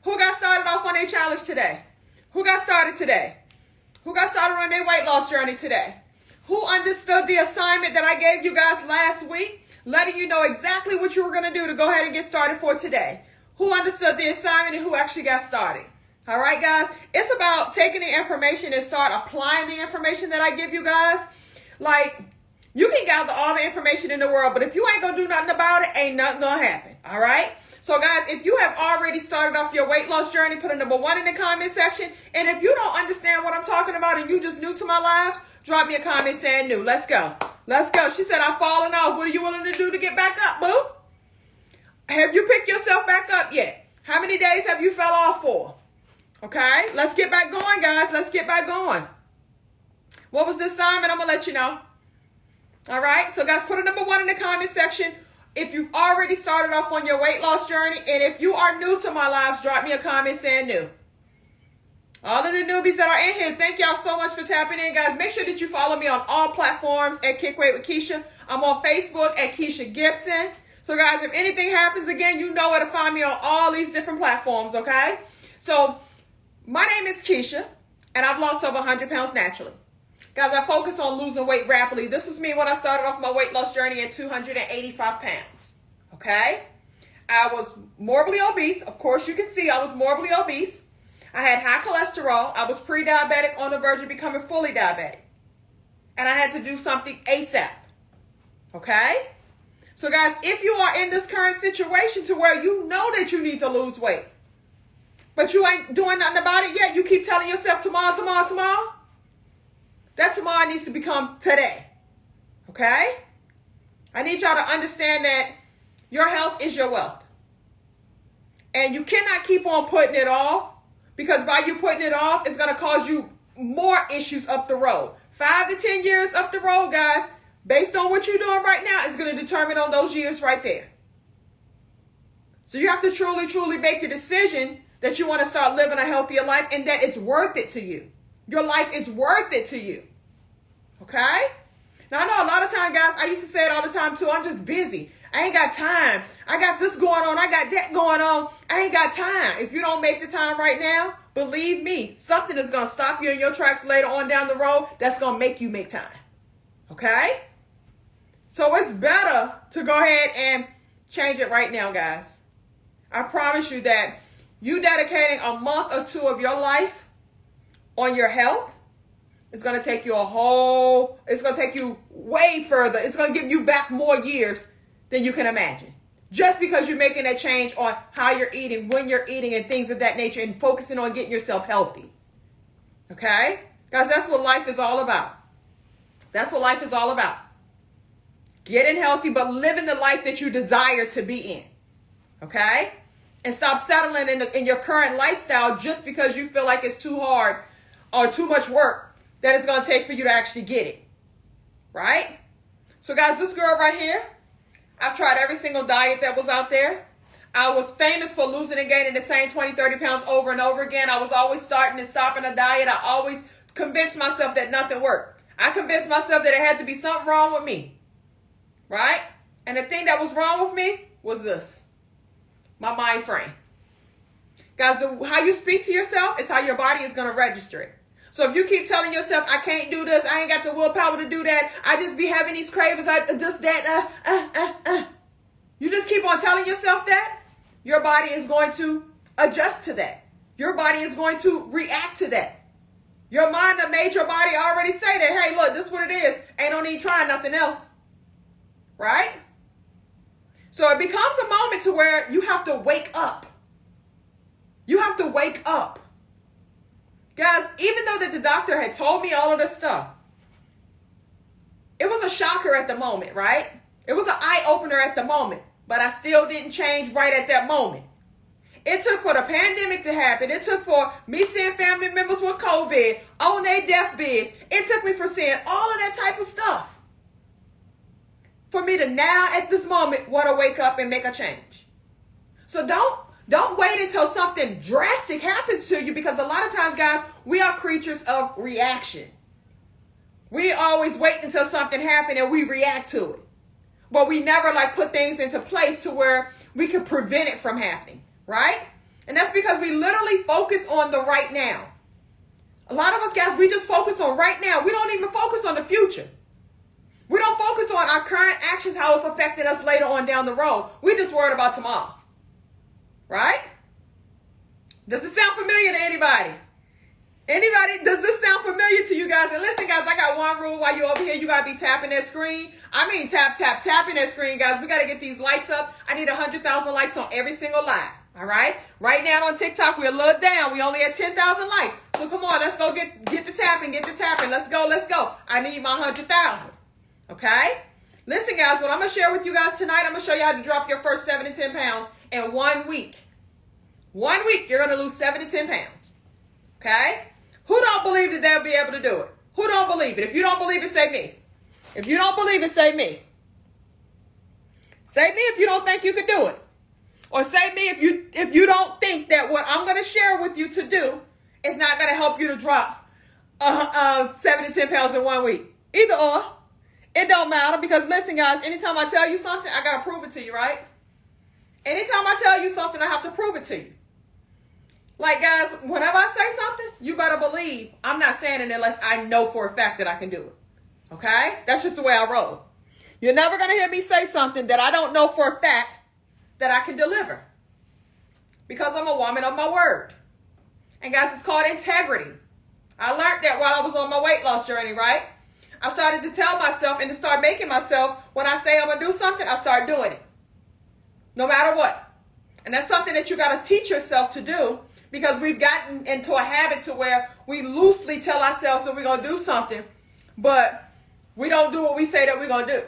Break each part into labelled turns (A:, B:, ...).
A: Who got started off on their challenge today? Who got started today? Who got started on their weight loss journey today? Who understood the assignment that I gave you guys last week, letting you know exactly what you were going to do to go ahead and get started for today? Who understood the assignment and who actually got started? All right, guys, it's about taking the information and start applying the information that I give you guys. Like, you can gather all the information in the world, but if you ain't going to do nothing about it, ain't nothing going to happen. All right? So, guys, if you have already started off your weight loss journey, put a number 1 in the comment section. And if you don't understand what I'm talking about and you just new to my lives, drop me a comment saying new. Let's go. Let's go. She said, I've fallen off. What are you willing to do to get back up, boo? Have you picked yourself back up yet? How many days have you fell off for? Okay, let's get back going, guys. Let's get back going. What was the assignment? I'm going to let you know. All right, so guys, put a number 1 in the comment section if you've already started off on your weight loss journey. And if you are new to my lives, drop me a comment saying new. All of the newbies that are in here, thank y'all so much for tapping in, guys. Make sure that you follow me on all platforms at Kick Weight with Keisha. I'm on Facebook at Keisha Gibson. So, guys, if anything happens again, you know where to find me on all these different platforms, okay? So, my name is Keisha, and I've lost over 100 pounds naturally. Guys, I focus on losing weight rapidly. This was me when I started off my weight loss journey at 285 pounds, okay? I was morbidly obese. Of course, you can see I was morbidly obese. I had high cholesterol. I was pre-diabetic on the verge of becoming fully diabetic. And I had to do something ASAP, okay? So, guys, if you are in this current situation to where you know that you need to lose weight, but you ain't doing nothing about it yet, you keep telling yourself tomorrow, tomorrow, tomorrow, that tomorrow needs to become today, okay? I need y'all to understand that your health is your wealth. And you cannot keep on putting it off, because by you putting it off, it's going to cause you more issues up the road. 5 to 10 years up the road, guys, based on what you're doing right now, is going to determine on those years right there. So you have to truly, truly make the decision that you want to start living a healthier life and that it's worth it to you. Your life is worth it to you. Okay? Now, I know a lot of times, guys, I used to say it all the time too. I'm just busy. I ain't got time. I got this going on. I got that going on. I ain't got time. If you don't make the time right now, believe me, something is going to stop you in your tracks later on down the road that's going to make you make time. Okay? So it's better to go ahead and change it right now, guys. I promise you that you dedicating a month or 2 of your life on your health, it's going to take you it's going to take you way further. It's going to give you back more years than you can imagine. Just because you're making that change on how you're eating, when you're eating, and things of that nature, and focusing on getting yourself healthy. Okay? Guys, that's what life is all about. That's what life is all about. Getting healthy, but living the life that you desire to be in. Okay? And stop settling in your current lifestyle just because you feel like it's too hard or too much work that it's going to take for you to actually get it. Right? So, guys, this girl right here, I've tried every single diet that was out there. I was famous for losing and gaining the same 20, 30 pounds over and over again. I was always starting and stopping a diet. I always convinced myself that nothing worked. I convinced myself that it had to be something wrong with me. Right? And the thing that was wrong with me was this. My mind frame. Guys, how you speak to yourself is how your body is going to register it. So if you keep telling yourself, I can't do this, I ain't got the willpower to do that, I just be having these cravings, just that, you just keep on telling yourself that, your body is going to adjust to that. Your body is going to react to that. Your mind that made your body already say that, hey, look, this is what it is. Ain't no need trying nothing else. Right? So it becomes a moment to where you have to wake up. You have to wake up. Guys, even though that the doctor had told me all of this stuff, it was a shocker at the moment, right? It was an eye-opener at the moment, but I still didn't change right at that moment. It took for the pandemic to happen. It took for me seeing family members with COVID on their deathbeds. It took me for seeing all of that type of stuff for me to now, at this moment, want to wake up and make a change. So don't wait until something drastic happens to you, because a lot of times, guys, we are creatures of reaction. We always wait until something happens and we react to it. But we never put things into place to where we can prevent it from happening, right? And that's because because we literally focus on the right now. A lot of us, guys, we just focus on right now. We don't even focus on the future. We don't focus on our current actions, how it's affecting us later on down the road. We just worried about tomorrow. Right? Does it sound familiar to anybody? Anybody? Does this sound familiar to you guys? And listen, guys, I got one rule while you're over here. You got to be tapping that screen. I mean, tapping that screen, guys. We got to get these likes up. I need 100,000 likes on every single live. All right? Right now on TikTok, we're a little down. We only at 10,000 likes. So come on, let's go get the tapping, Let's go. I need my 100,000. Okay? Listen, guys, what I'm going to share with you guys tonight, I'm going to show you how to drop your first 7 to 10 pounds in 1 week. 1 week, you're going to lose 7 to 10 pounds. Okay? Who don't believe that they'll be able to do it? Who don't believe it? If you don't believe it, say me. If you don't believe it, say me. Say me if you don't think you can do it. Or say me if you don't think that what I'm going to share with you to do is not going to help you to drop 7 to 10 pounds in 1 week. Either or. It don't matter because listen, guys, anytime I tell you something, I got to prove it to you, right? Anytime I tell you something, I have to prove it to you. Like, guys, whenever I say something, you better believe I'm not saying it unless I know for a fact that I can do it. Okay? That's just the way I roll. You're never going to hear me say something that I don't know for a fact that I can deliver. Because I'm a woman of my word. And guys, it's called integrity. I learned that while I was on my weight loss journey, right? I started to tell myself and to start making myself, when I say I'm going to do something, I start doing it. No matter what. And that's something that you got to teach yourself to do because we've gotten into a habit to where we loosely tell ourselves that we're going to do something, but we don't do what we say that we're going to do.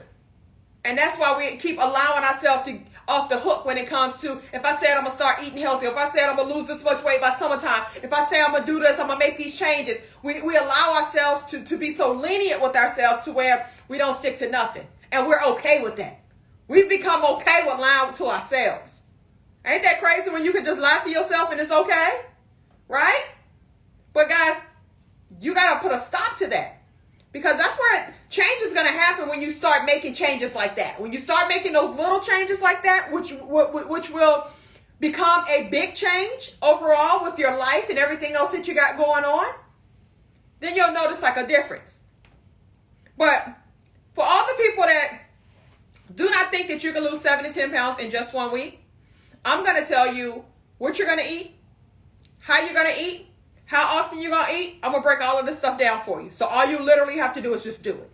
A: And that's why we keep allowing ourselves to off the hook when it comes to, if I said I'm going to start eating healthy, if I said I'm going to lose this much weight by summertime, if I say I'm going to do this, I'm going to make these changes. We allow ourselves to be so lenient with ourselves to where we don't stick to nothing. And we're okay with that. We've become okay with lying to ourselves. Ain't that crazy when you can just lie to yourself and it's okay? Right? But guys, you got to put a stop to that. Because that's where change is going to happen when you start making changes like that. When you start making those little changes like that, which will become a big change overall with your life and everything else that you got going on, then you'll notice like a difference. But for all the people that do not think that you can lose 7 to 10 pounds in just 1 week, I'm going to tell you what you're going to eat, how you're going to eat, how often you're going to eat. I'm going to break all of this stuff down for you. So all you literally have to do is just do it.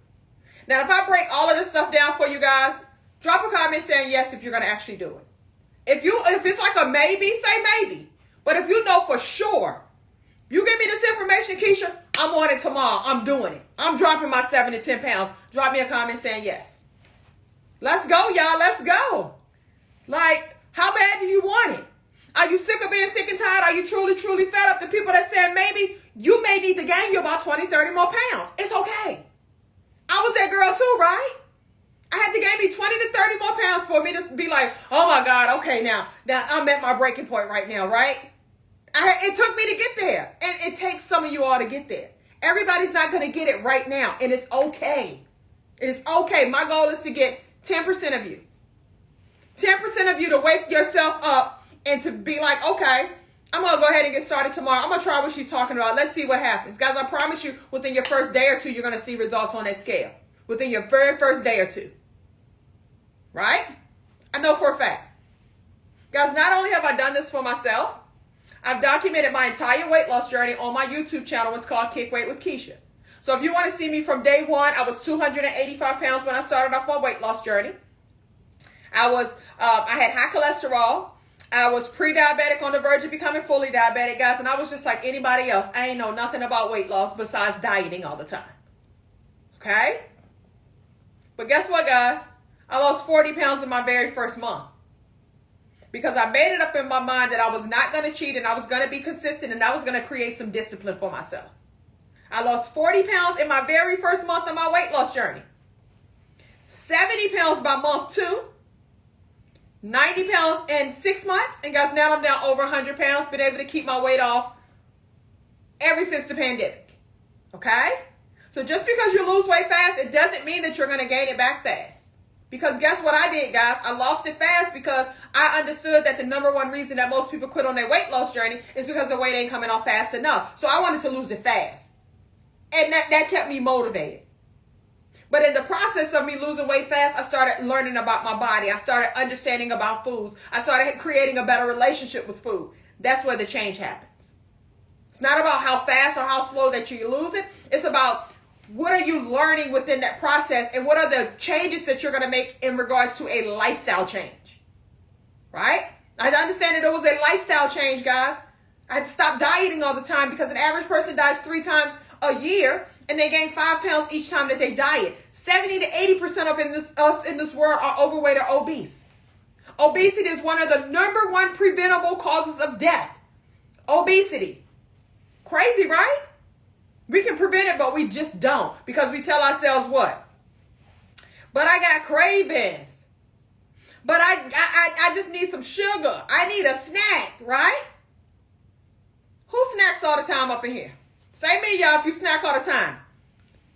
A: Now, if I break all of this stuff down for you guys, drop a comment saying yes if you're going to actually do it. If it's like a maybe, say maybe. But if you know for sure, you give me this information, Keisha, I'm on it tomorrow. I'm doing it. I'm dropping my 7 to 10 pounds. Drop me a comment saying yes. Let's go, y'all. Let's go. Like, how bad do you want it? Are you sick of being sick and tired? Are you truly, truly fed up? The people that said maybe, you may need to gain you about 20, 30 more pounds. It's okay. I was that girl too, right? I had to gain me 20 to 30 more pounds for me to be like, oh my God, okay, now I'm at my breaking point right now, right? It took me to get there. And it takes some of you all to get there. Everybody's not going to get it right now. And it's okay. It is okay. My goal is to get 10% of you. 10% of you to wake yourself up and to be like, okay, I'm going to go ahead and get started tomorrow. I'm going to try what she's talking about. Let's see what happens. Guys, I promise you, within your first day or two, you're going to see results on that scale. Within your very first day or two. Right? I know for a fact. Guys, not only have I done this for myself, I've documented my entire weight loss journey on my YouTube channel. It's called Kick Weight with Keisha. So if you want to see me from day one, I was 285 pounds when I started off my weight loss journey. I had high cholesterol. I was pre-diabetic on the verge of becoming fully diabetic, guys. And I was just like anybody else. I ain't know nothing about weight loss besides dieting all the time. Okay? But guess what, guys? I lost 40 pounds in my very first month. Because I made it up in my mind that I was not going to cheat and I was going to be consistent and I was going to create some discipline for myself. I lost 40 pounds in my very first month of my weight loss journey. 70 pounds by month 2. 90 pounds in 6 months. And guys, now I'm down over 100 pounds. Been able to keep my weight off ever since the pandemic. Okay? So just because you lose weight fast, it doesn't mean that you're going to gain it back fast. Because guess what I did, guys? I lost it fast because I understood that the number one reason that most people quit on their weight loss journey is because their weight ain't coming off fast enough. So I wanted to lose it fast. And that kept me motivated. But in the process of me losing weight fast, I started learning about my body. I started understanding about foods. I started creating a better relationship with food. That's where the change happens. It's not about how fast or how slow that you lose it. It's about what are you learning within that process and what are the changes that you're going to make in regards to a lifestyle change. Right? I understand that it was a lifestyle change, guys. I had to stop dieting all the time because an average person diets 3 times a year and they gain 5 pounds each time that they diet. 70 to 80% of us in this world are overweight or obese. Obesity is one of the number one preventable causes of death. Obesity. Crazy, right? We can prevent it, but we just don't because we tell ourselves what? But I got cravings. But I just need some sugar. I need a snack, right? Who snacks all the time up in here? Say me, y'all, if you snack all the time.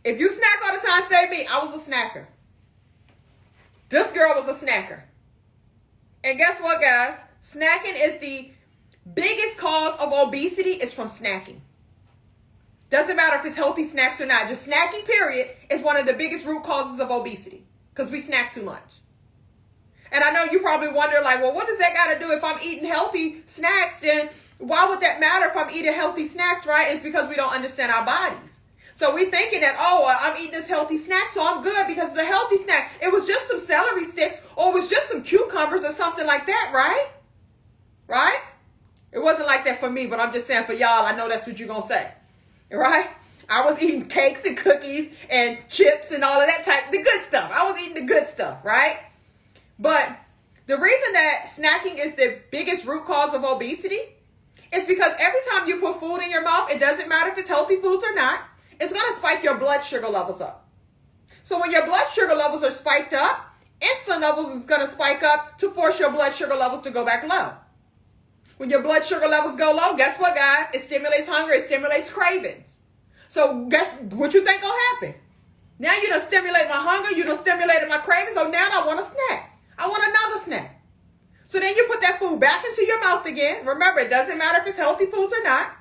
A: If you snack all the time, say me. I was a snacker. This girl was a snacker. And guess what, guys? Snacking is the biggest cause of obesity is from snacking. Doesn't matter if it's healthy snacks or not. Just snacking, period, is one of the biggest root causes of obesity because we snack too much. And I know you probably wonder, like, well, what does that got to do if I'm eating healthy snacks? Then why would that matter if I'm eating healthy snacks, right? It's because we don't understand our bodies. So we thinking that, I'm eating this healthy snack, so I'm good because it's a healthy snack. It was just some celery sticks or it was just some cucumbers or something like that, right? Right? It wasn't like that for me, but I'm just saying for y'all, I know that's what you're going to say. Right? I was eating cakes and cookies and chips and all of that type, the good stuff. I was eating the good stuff, right? But the reason that snacking is the biggest root cause of obesity is because every time you put food in your mouth, it doesn't matter if it's healthy foods or not, it's going to spike your blood sugar levels up. So when your blood sugar levels are spiked up, insulin levels is going to spike up to force your blood sugar levels to go back low. When your blood sugar levels go low, guess what, guys? It stimulates hunger. It stimulates cravings. So guess what you think gonna happen? Now you done stimulate my hunger. You done stimulated my cravings. So now I want a snack. I want another snack. So then you put that food back into your mouth again. Remember, it doesn't matter if it's healthy foods or not.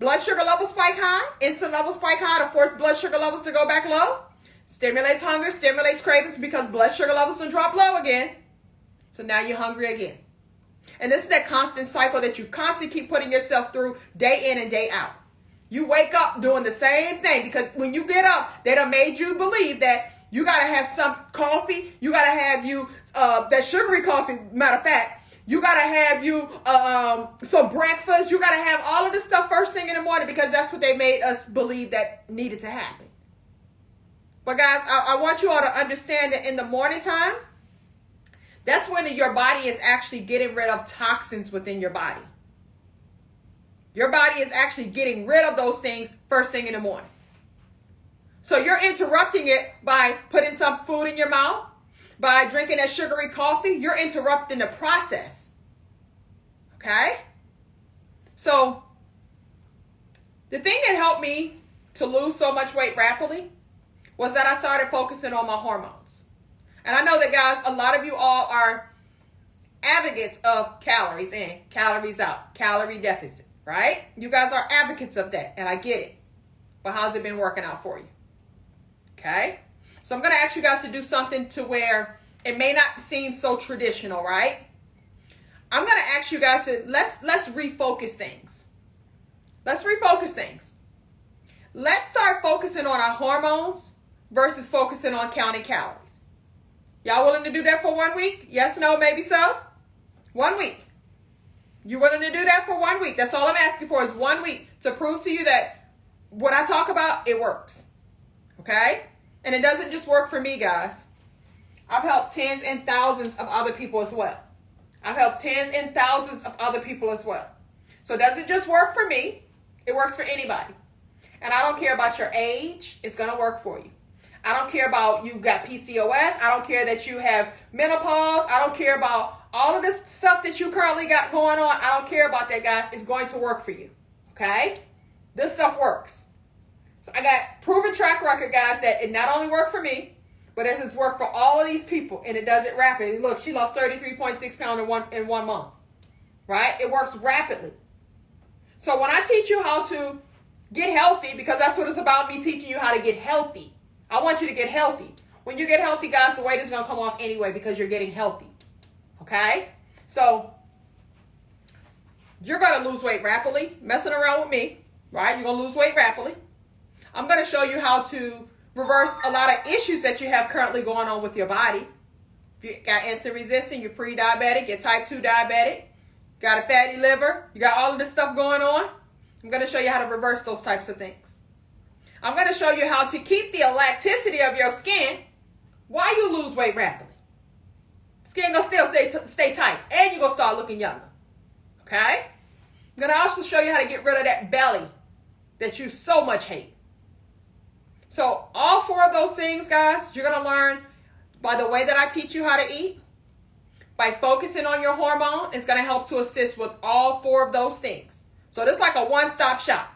A: Blood sugar levels spike high. Insulin levels spike high to force blood sugar levels to go back low. Stimulates hunger, stimulates cravings because blood sugar levels will drop low again. So now you're hungry again. And this is that constant cycle that you constantly keep putting yourself through day in and day out. You wake up doing the same thing because when you get up, they done made you believe that you got to have some coffee. You got to have that sugary coffee. Matter of fact, you got to have some breakfast. You got to have all of this stuff first thing in the morning because that's what they made us believe that needed to happen. But guys, I want you all to understand that in the morning time, that's when your body is actually getting rid of toxins within your body. Your body is actually getting rid of those things first thing in the morning. So you're interrupting it by putting some food in your mouth, by drinking that sugary coffee. You're interrupting the process. Okay? So the thing that helped me to lose so much weight rapidly was that I started focusing on my hormones. And I know that, guys, a lot of you all are advocates of calories in, calories out, calorie deficit, right? You guys are advocates of that, and I get it. But how's it been working out for you? Okay? So I'm going to ask you guys to do something to where it may not seem so traditional, right? I'm going to ask you guys to, let's refocus things. Let's refocus things. Let's start focusing on our hormones versus focusing on counting calories. Y'all willing to do that for 1 week? Yes, no, maybe so? 1 week. You willing to do that for 1 week? That's all I'm asking for is 1 week to prove to you that what I talk about, it works. Okay? And it doesn't just work for me, guys. I've helped tens and thousands of other people as well. I've helped tens and thousands of other people as well. So it doesn't just work for me. It works for anybody. And I don't care about your age. It's going to work for you. I don't care about you got PCOS. I don't care that you have menopause. I don't care about all of this stuff that you currently got going on. I don't care about that, guys. It's going to work for you. Okay? This stuff works. So I got proven track record, guys, that it not only worked for me, But it has worked for all of these people, and it does it rapidly. Look, she lost 33.6 pounds in one month, right? It works rapidly. So when I teach you how to get healthy, because that's what it's about, me teaching you how to get healthy. I want you to get healthy. When you get healthy, guys, the weight is going to come off anyway because you're getting healthy, okay? So you're going to lose weight rapidly, messing around with me, right? You're going to lose weight rapidly. I'm going to show you how to reverse a lot of issues that you have currently going on with your body. If you got insulin resistant, you're pre-diabetic, you're type 2 diabetic, got a fatty liver, you got all of this stuff going on. I'm going to show you how to reverse those types of things. I'm going to show you how to keep the elasticity of your skin while you lose weight rapidly. Skin going to still stay tight, and you're going to start looking younger. Okay? I'm going to also show you how to get rid of that belly that you so much hate. So all four of those things, guys, you're going to learn by the way that I teach you how to eat. By focusing on your hormone, it's going to help to assist with all four of those things. So this is like a one-stop shop,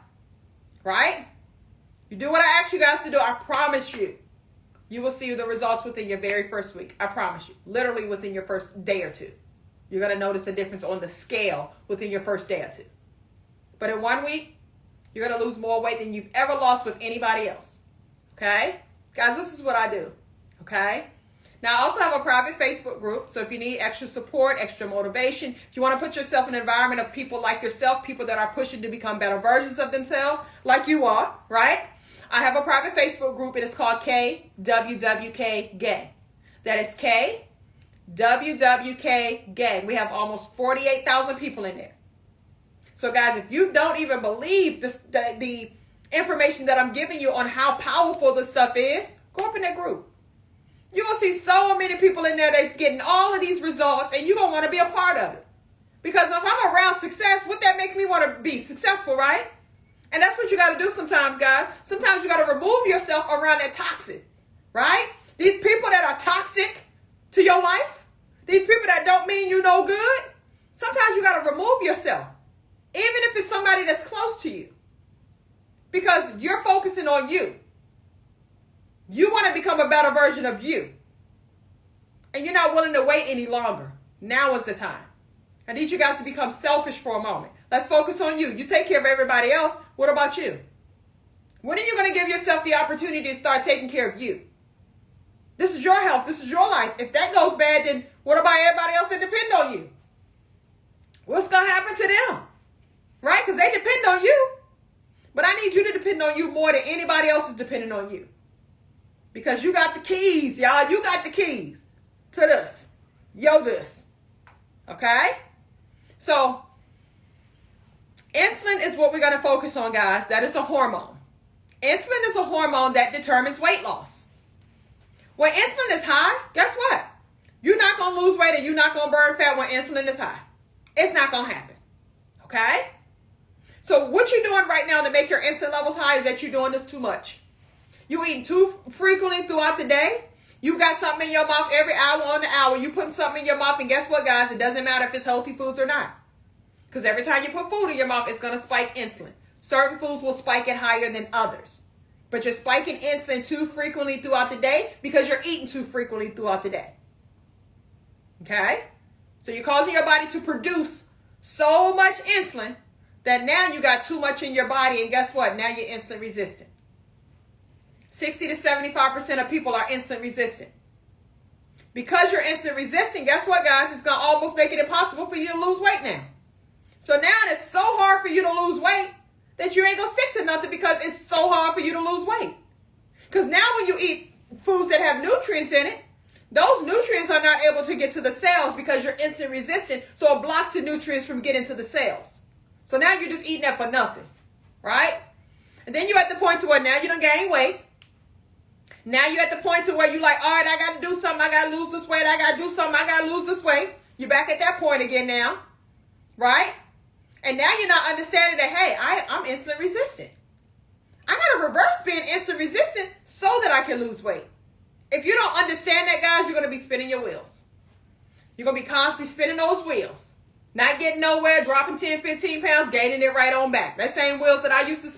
A: right? You do what I ask you guys to do, I promise you, you will see the results within your very first week. I promise you, literally within your first day or two. You're going to notice a difference on the scale within your first day or two. But in 1 week, you're going to lose more weight than you've ever lost with anybody else. Okay? Guys, this is what I do. Okay? Now, I also have a private Facebook group, so if you need extra support, extra motivation, if you want to put yourself in an environment of people like yourself, people that are pushing to become better versions of themselves, like you are, right? I have a private Facebook group, and it's called KWWK Gang. That is KWWK Gang. We have almost 48,000 people in there. So, guys, if you don't even believe the information that I'm giving you on how powerful this stuff is, go up in that group. You're going to see so many people in there that's getting all of these results, and you're going to want to be a part of it. Because if I'm around success, would that make me want to be successful, right? And that's what you got to do sometimes, guys. Sometimes you got to remove yourself around that toxic, right? These people that are toxic to your life, these people that don't mean you no good, sometimes you got to remove yourself, even if it's somebody that's close to you, because you're focusing on you. You want to become a better version of you. And you're not willing to wait any longer. Now is the time. I need you guys to become selfish for a moment. Let's focus on you. You take care of everybody else. What about you? When are you going to give yourself the opportunity to start taking care of you? This is your health. This is your life. If that goes bad, then what about everybody else that depend on you? What's going to happen to them? Right? Because they depend on you. But I need you to depend on you more than anybody else is depending on you. Because you got the keys, y'all. You got the keys to this. This. Okay? So, insulin is what we're going to focus on, guys. That is a hormone. Insulin is a hormone that determines weight loss. When insulin is high, guess what? You're not going to lose weight and you're not going to burn fat when insulin is high. It's not going to happen. Okay? So, what you're doing right now to make your insulin levels high is that you're doing this too much. You eating too frequently throughout the day. You got something in your mouth every hour on the hour. You putting something in your mouth, and guess what, guys? It doesn't matter if it's healthy foods or not. Because every time you put food in your mouth, it's going to spike insulin. Certain foods will spike it higher than others. But you're spiking insulin too frequently throughout the day because you're eating too frequently throughout the day. Okay? So you're causing your body to produce so much insulin that now you got too much in your body, and guess what? Now you're insulin resistant. 60 to 75% of people are insulin resistant. Because you're insulin resistant, guess what, guys? It's going to almost make it impossible for you to lose weight now. So now it's so hard for you to lose weight that you ain't going to stick to nothing because it's so hard for you to lose weight. Because now when you eat foods that have nutrients in it, those nutrients are not able to get to the cells because you're insulin resistant, so it blocks the nutrients from getting to the cells. So now you're just eating that for nothing, right? And then you're at the point to where now you done gain weight. Now you're at the point to where you're like, all right, I got to do something. I got to lose this weight. I got to do something. I got to lose this weight. You're back at that point again now, right? And now you're not understanding that, hey, I'm insulin resistant. I got to reverse being insulin resistant so that I can lose weight. If you don't understand that, guys, you're going to be spinning your wheels. You're going to be constantly spinning those wheels. Not getting nowhere, dropping 10, 15 pounds, gaining it right on back. That same wheels that I used to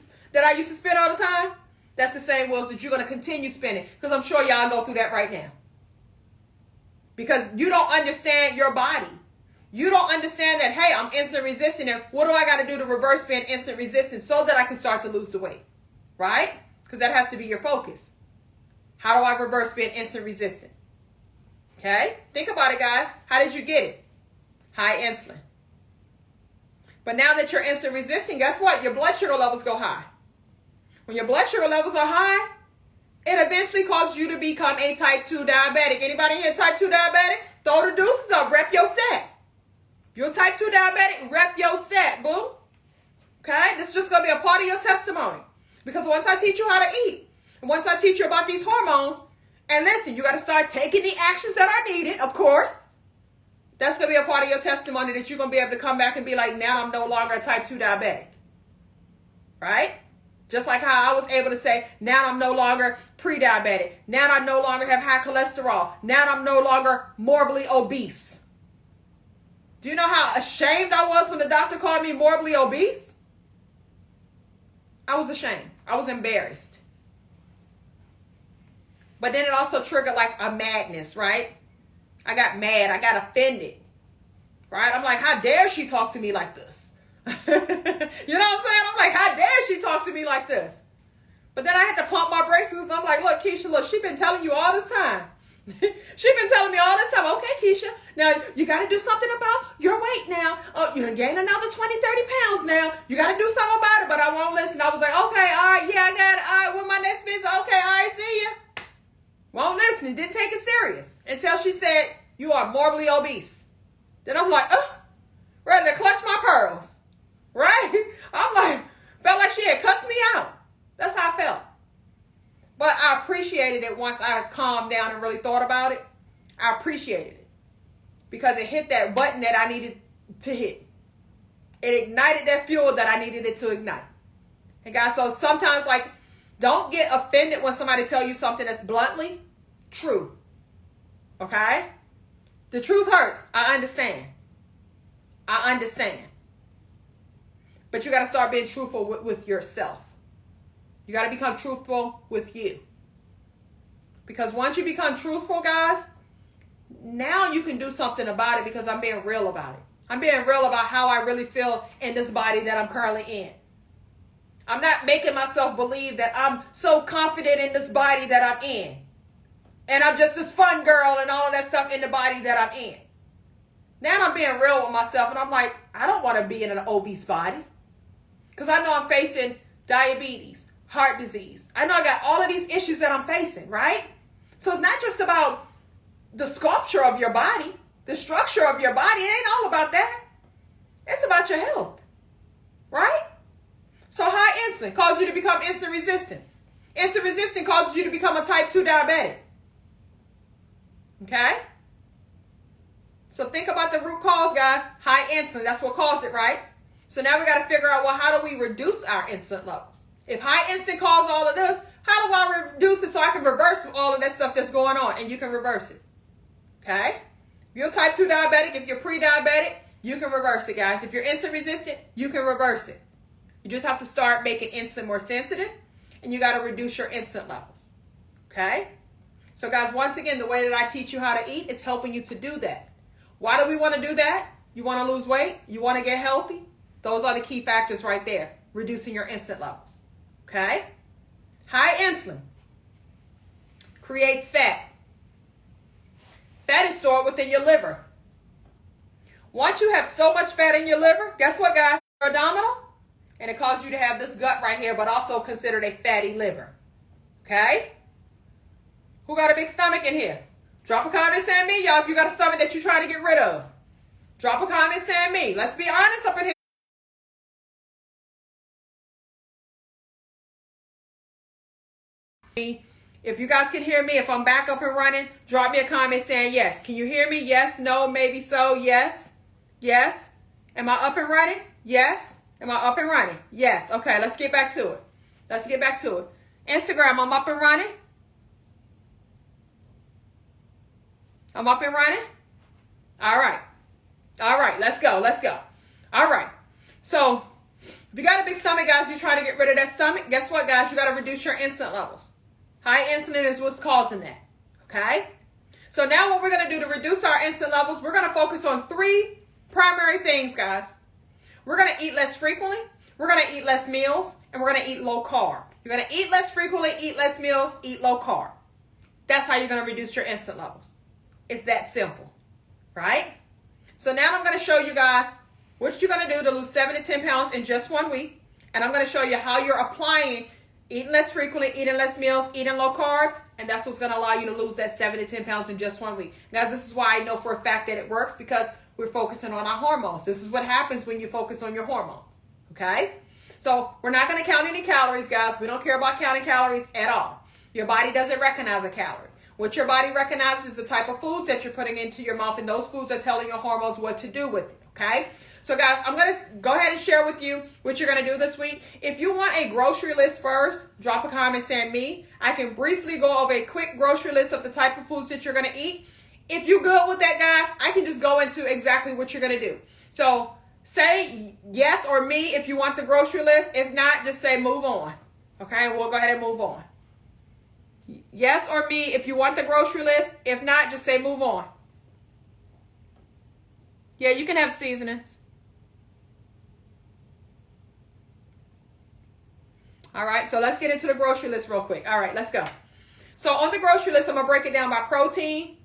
A: spin all the time, that's the same wheels that you're going to continue spinning. Because I'm sure y'all go through that right now. Because you don't understand your body. You don't understand that, hey, I'm insulin resistant. And what do I got to do to reverse being insulin resistant so that I can start to lose the weight? Right? Because that has to be your focus. How do I reverse being insulin resistant? Okay? Think about it, guys. How did you get it? High insulin. But now that you're insulin resistant, guess what? Your blood sugar levels go high. When your blood sugar levels are high, it eventually causes you to become a type 2 diabetic. Anybody here type 2 diabetic? Throw the deuces up. Rep your set. If you're a type 2 diabetic, rep your set, boo. Okay? This is just going to be a part of your testimony. Because once I teach you how to eat, and once I teach you about these hormones, and listen, you got to start taking the actions that are needed, of course. That's going to be a part of your testimony that you're going to be able to come back and be like, now I'm no longer a type 2 diabetic. Right? Just like how I was able to say, now I'm no longer pre-diabetic. Now I no longer have high cholesterol. Now I'm no longer morbidly obese. Do you know how ashamed I was when the doctor called me morbidly obese? I was ashamed. I was embarrassed. But then it also triggered like a madness, right? I got mad. I got offended. Right? I'm like, how dare she talk to me like this? You know what I'm saying? I'm like, how dare she talk to me like this? But then I had to pump my brakes because I'm like, look, Keisha, look, she been telling you all this time. She been telling me all this time. Okay, Keisha, now you got to do something about your weight now. Oh, you done gained another 20, 30 pounds now. You got to do something about it, but I won't listen. I was like, okay, all right, yeah, I got it. All right, when my next visit, okay, all right, see you. Won't listen. Didn't take it serious until she said, you are morbidly obese. Then I'm like, ready to clutch my pearls. Right? I'm like, felt like she had cussed me out. That's how I felt. But I appreciated it once I calmed down and really thought about it. I appreciated it. Because it hit that button that I needed to hit. It ignited that fuel that I needed it to ignite. And guys, so sometimes like, don't get offended when somebody tell you something that's bluntly true. Okay? The truth hurts. I understand. I understand. But you got to start being truthful with yourself. You got to become truthful with you. Because once you become truthful, guys, now you can do something about it because I'm being real about it. I'm being real about how I really feel in this body that I'm currently in. I'm not making myself believe that I'm so confident in this body that I'm in. And I'm just this fun girl and all of that stuff in the body that I'm in. Now I'm being real with myself and I'm like, I don't want to be in an obese body. Because I know I'm facing diabetes, heart disease. I know I got all of these issues that I'm facing, right? So it's not just about the sculpture of your body, the structure of your body. It ain't all about that. It's about your health, right? So high insulin causes you to become insulin resistant. Insulin resistant causes you to become a type 2 diabetic. Okay? So think about the root cause, guys. High insulin, that's what caused it, right? So now we got to figure out, well, how do we reduce our insulin levels? If high insulin caused all of this, how do I reduce it so I can reverse all of that stuff that's going on? And you can reverse it. Okay? If you're type 2 diabetic, if you're pre-diabetic, you can reverse it, guys. If you're insulin resistant, you can reverse it. You just have to start making insulin more sensitive, and you got to reduce your insulin levels. Okay? So, guys, once again, the way that I teach you how to eat is helping you to do that. Why do we want to do that? You want to lose weight? You want to get healthy? Those are the key factors right there, reducing your insulin levels. Okay? High insulin creates fat. Fat is stored within your liver. Once you have so much fat in your liver, guess what, guys? You're abdominal, and it causes you to have this gut right here, but also considered a fatty liver. Okay? Who got a big stomach in here? Drop a comment saying me, y'all, if you got a stomach that you're trying to get rid of. Drop a comment saying me. Let's be honest up in here. If you guys can hear me, if I'm back up and running, drop me a comment saying yes. Can you hear me? Yes, no, maybe so, yes, yes. Am I up and running? Yes. Am I up and running? Yes. Okay, let's get back to it. Let's get back to it. Instagram, I'm up and running. I'm up and running. All right. All right, let's go. Let's go. All right. So If you got a big stomach, guys, you're trying to get rid of that stomach. Guess what, guys? You got to reduce your insulin levels. High insulin is what's causing that. Okay? So now what we're going to do to reduce our insulin levels, we're going to focus on 3 primary things, guys. We're going to eat less frequently. We're going to eat less meals. And we're going to eat low carb. You're going to eat less frequently, eat less meals, eat low carb. That's how you're going to reduce your insulin levels. It's that simple. Right? So now I'm going to show you guys what you're going to do to lose 7 to 10 pounds in just 1 week. And I'm going to show you how you're applying eating less frequently, eating less meals, eating low carbs. And that's what's going to allow you to lose that 7 to 10 pounds in just 1 week. Guys, this is why I know for a fact that it works, because we're focusing on our hormones. This is what happens when you focus on your hormones. Okay? So we're not going to count any calories, guys. We don't care about counting calories at all. Your body doesn't recognize a calorie. What your body recognizes is the type of foods that you're putting into your mouth, and those foods are telling your hormones what to do with it. Okay? So guys, I'm going to go ahead and share with you what you're going to do this week. If you want a grocery list first, drop a comment saying me. I can briefly go over a quick grocery list of the type of foods that you're going to eat. If you're good with that, guys, I can just go into exactly what you're going to do. So say yes or me if you want the grocery list. If not, just say move on. Okay, we'll go ahead and move on. Yes or me if you want the grocery list. If not, just say move on. Yeah, you can have seasonings. All right, so let's get into the grocery list real quick. All right, let's go. So on the grocery list, I'm going to break it down by protein,